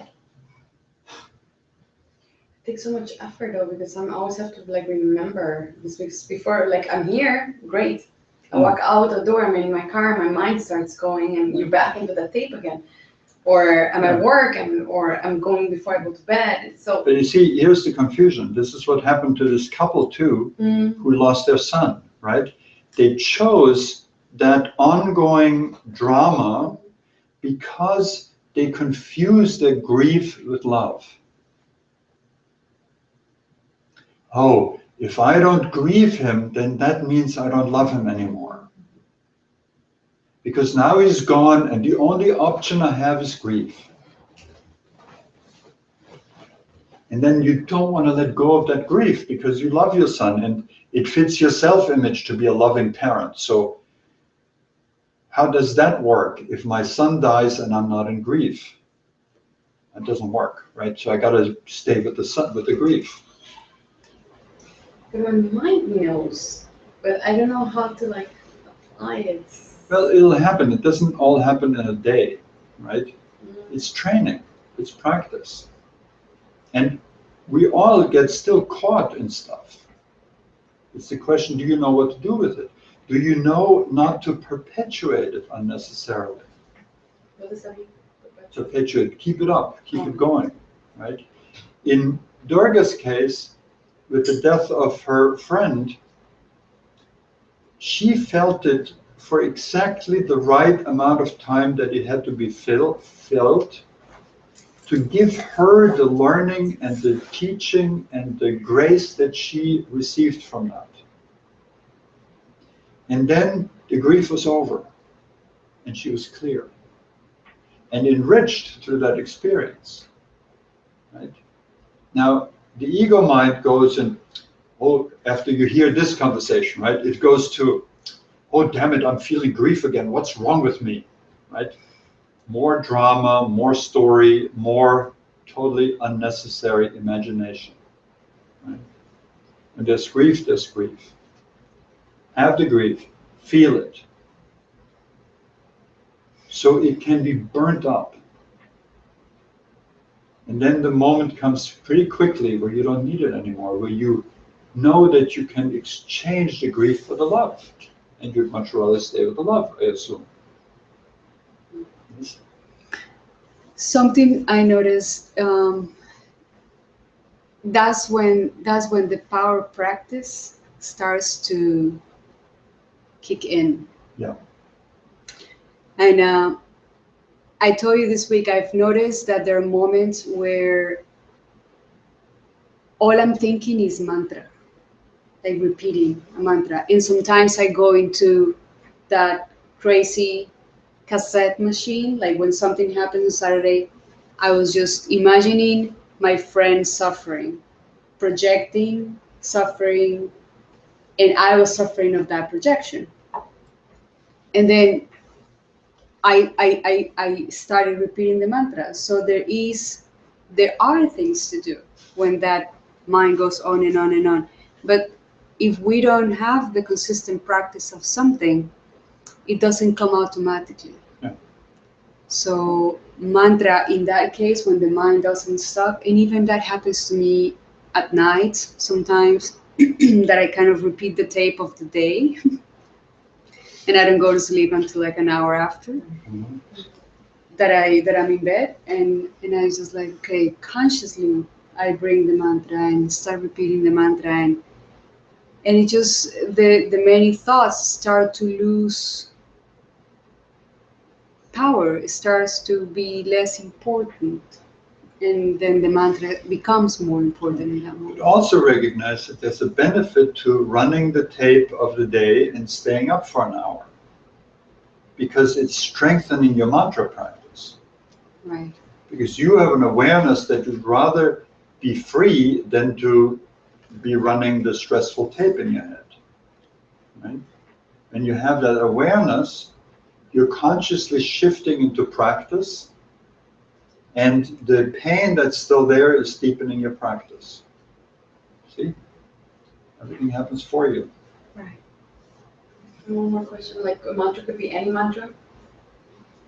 It takes so much effort though, because I always have to like remember this, because before, like, I'm here, great. I walk out the door, I'm in my car, my mind starts going, and you're back into the tape again. Or I'm at work, or I'm going before I go to bed. So But you see, here's the confusion. This is what happened to this couple too, who lost their son, right? They chose that ongoing drama because they confused their grief with love. Oh, if I don't grieve him, then that means I don't love him anymore. Because now he's gone and the only option I have is grief. And then you don't want to let go of that grief because you love your son and it fits your self-image to be a loving parent. So how does that work if my son dies and I'm not in grief? That doesn't work, right? So I got to stay with the son, with the grief. but my mind knows, but I don't know how to like apply it. Well, it'll happen. It doesn't all happen in a day, right? It's training, it's practice. And we all get still caught in stuff. It's the question, do you know what to do with it? Do you know not to perpetuate it unnecessarily? What does that mean? Perpetuate, keep it up, keep it going, right? In Durga's case, with the death of her friend, she felt it for exactly the right amount of time that it had to be filled to give her the learning and the teaching and the grace that she received from that. And then the grief was over and she was clear and enriched through that experience, right? Now, the ego mind goes and, oh, after you hear this conversation, right, it goes to, oh, damn it, I'm feeling grief again. What's wrong with me, right? More drama, more story, more totally unnecessary imagination, right? When there's grief, there's grief. Have the grief, feel it. So it can be burnt up. And then the moment comes pretty quickly where you don't need it anymore, where you know that you can exchange the grief for the love. And you'd much rather stay with the love, I assume. Yes. Something I noticed, that's when the power practice starts to kick in. Yeah. And I told you this week, I've noticed that there are moments where all I'm thinking is mantra, like repeating a mantra. And sometimes I go into that crazy cassette machine, like when something happened on Saturday, I was just imagining my friend suffering, projecting suffering, and I was suffering of that projection. And then I started repeating the mantra. So there are things to do when that mind goes on and on and on. But if we don't have the consistent practice of something, it doesn't come automatically. Yeah. So mantra in that case, when the mind doesn't stop, and even that happens to me at night sometimes, that I kind of repeat the tape of the day, and I don't go to sleep until like an hour after Mhm. that I'm in bed, and I was just like, okay, consciously I bring the mantra and start repeating the mantra, and it just the many thoughts start to lose power. It starts to be less important, and then the mantra becomes more important in that But moment. also recognize that there's a benefit to running the tape of the day and staying up for an hour, because it's strengthening your mantra practice. Right. Because you have an awareness that you'd rather be free than to be running the stressful tape in your head. Right? When you have that awareness, you're consciously shifting into practice, and the pain that's still there is deepening your practice. See? Everything happens for you. Right. And one more question, like a mantra could be any mantra?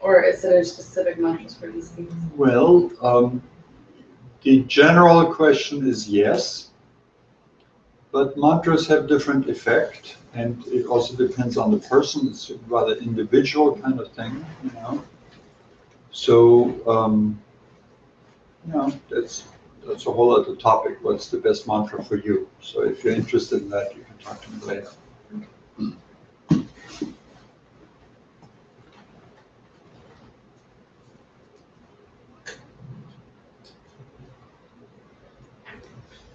Or is there specific mantras for these things? Well, the general question is yes, but mantras have different effect, and it also depends on the person. It's a rather individual kind of thing, you know. So, that's a whole other topic. What's the best mantra for you? So if you're interested in that, you can talk to me later.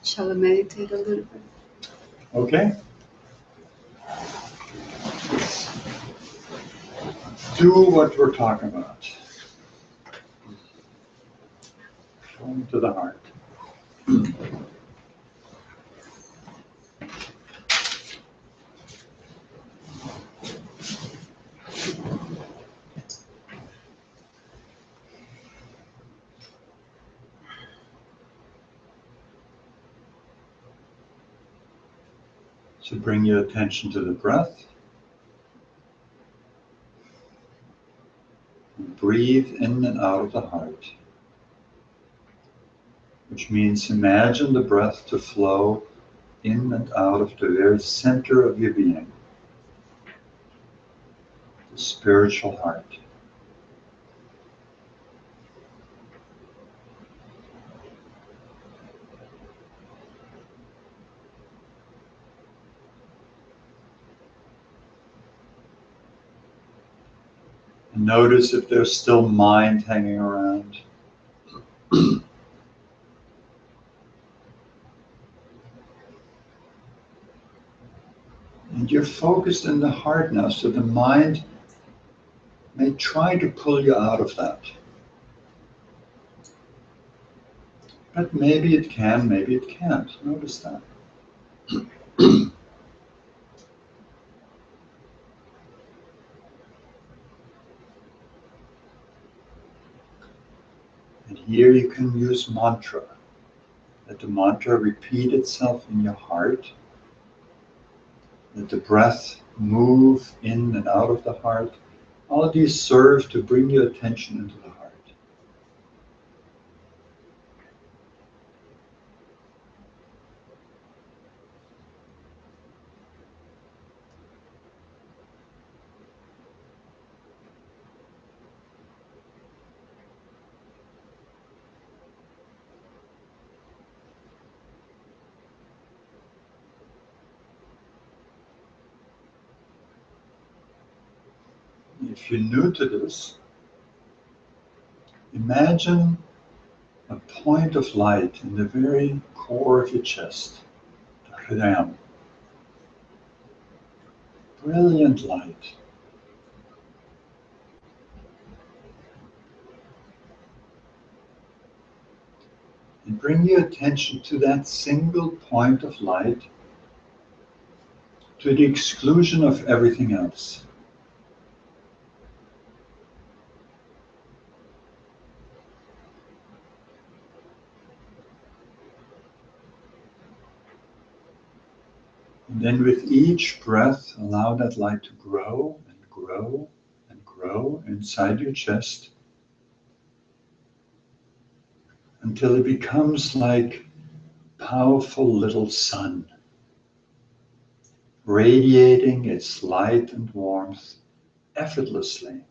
Shall I meditate a little bit? Okay? Do what we're talking about. Going to the heart. So bring your attention to the breath. And breathe in and out of the heart, which means imagine the breath to flow in and out of the very center of your being, the spiritual heart. And notice if there's still mind hanging around. And you're focused in the heart now, so the mind may try to pull you out of that. But maybe it can, maybe it can't. Notice that. And here you can use mantra. Let the mantra repeat itself in your heart. Let the breath move in and out of the heart. All of these serve to bring your attention into the heart. If you're new to this, imagine a point of light in the very core of your chest, the hridayam. Brilliant light. And bring your attention to that single point of light, to the exclusion of everything else. And then with each breath, allow that light to grow and grow and grow inside your chest, until it becomes like powerful little sun, radiating its light and warmth effortlessly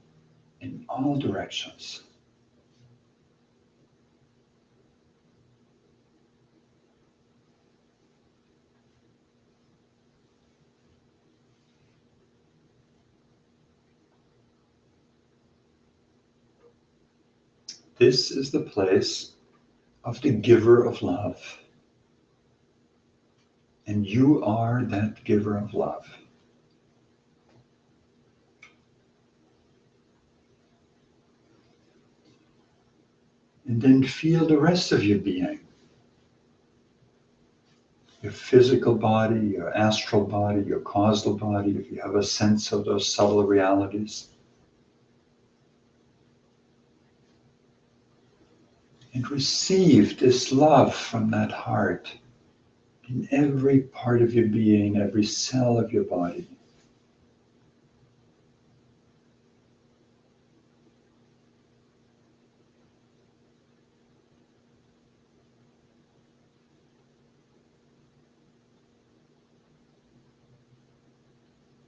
in all directions. This is the place of the giver of love. And you are that giver of love. And then feel the rest of your being. Your physical body, your astral body, your causal body, if you have a sense of those subtle realities. And receive this love from that heart in every part of your being, every cell of your body.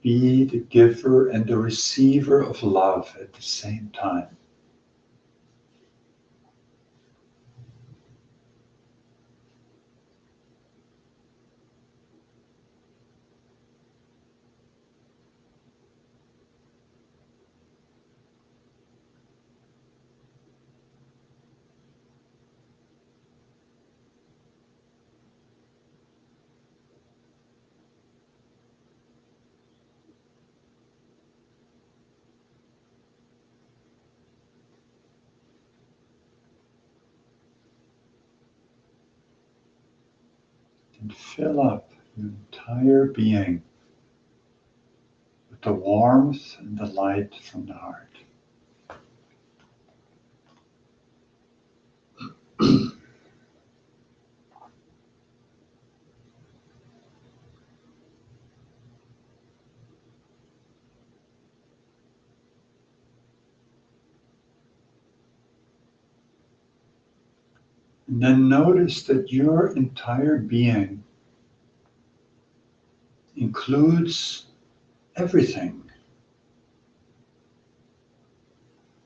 Be the giver and the receiver of love at the same time. And fill up your entire being with the warmth and the light from the heart. And then notice that your entire being includes everything.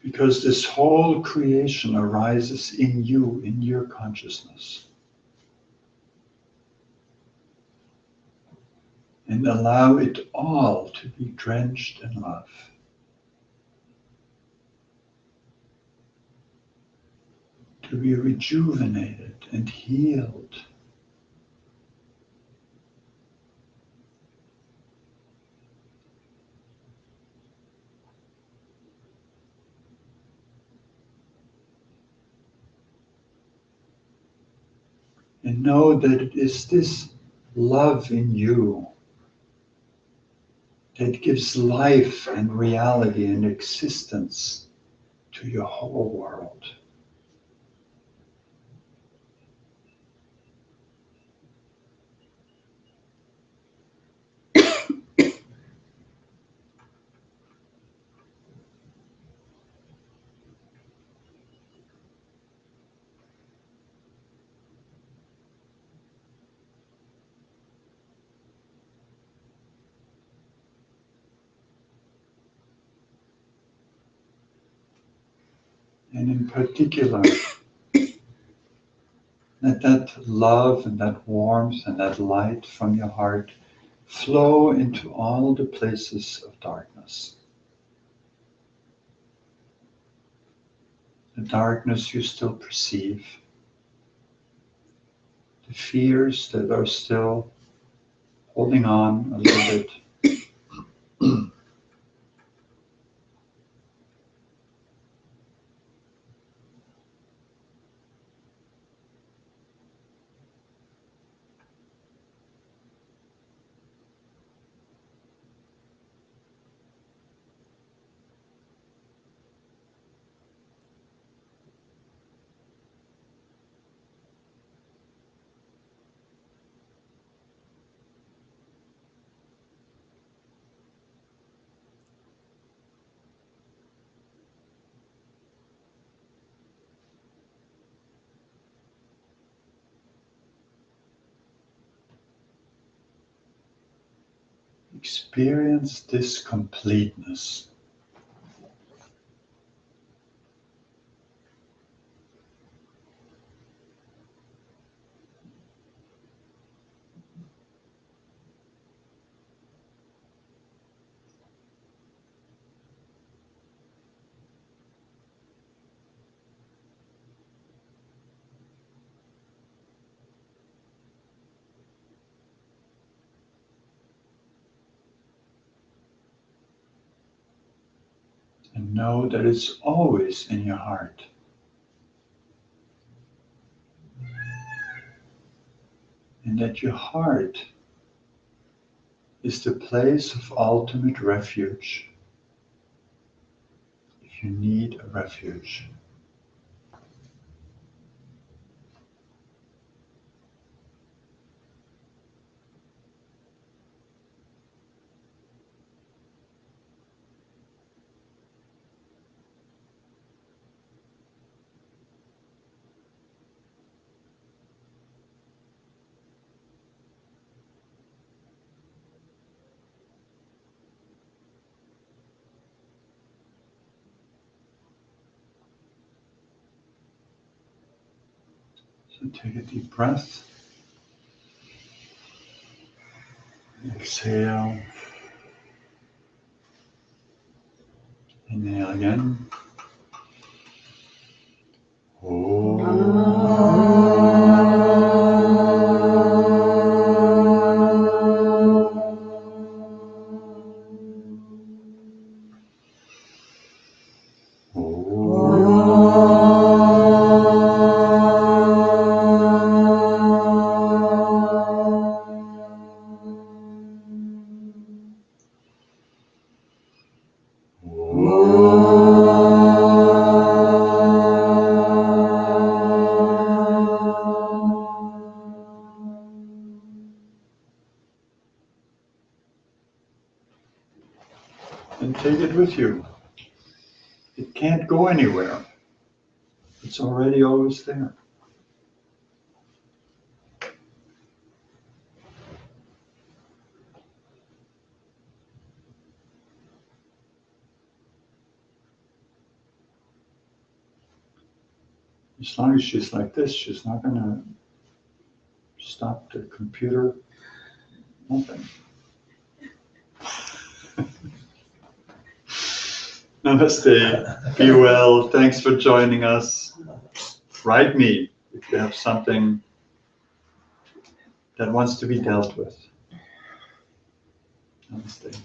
Because this whole creation arises in you, in your consciousness. And allow it all to be drenched in love. To be rejuvenated and healed. And know that it is this love in you that gives life and reality and existence to your whole world. And in particular, let that love and that warmth and that light from your heart flow into all the places of darkness. The darkness you still perceive, the fears that are still holding on a little bit. Experience this completeness. And know that it's always in your heart. And that your heart is the place of ultimate refuge if you need a refuge. So take a deep breath. Exhale. Inhale again. And take it with you. It can't go anywhere. It's already always there. As long as she's like this, she's not going to stop the computer. Nothing. Namaste. Be well. Thanks for joining us. Write me if you have something that wants to be dealt with. Namaste.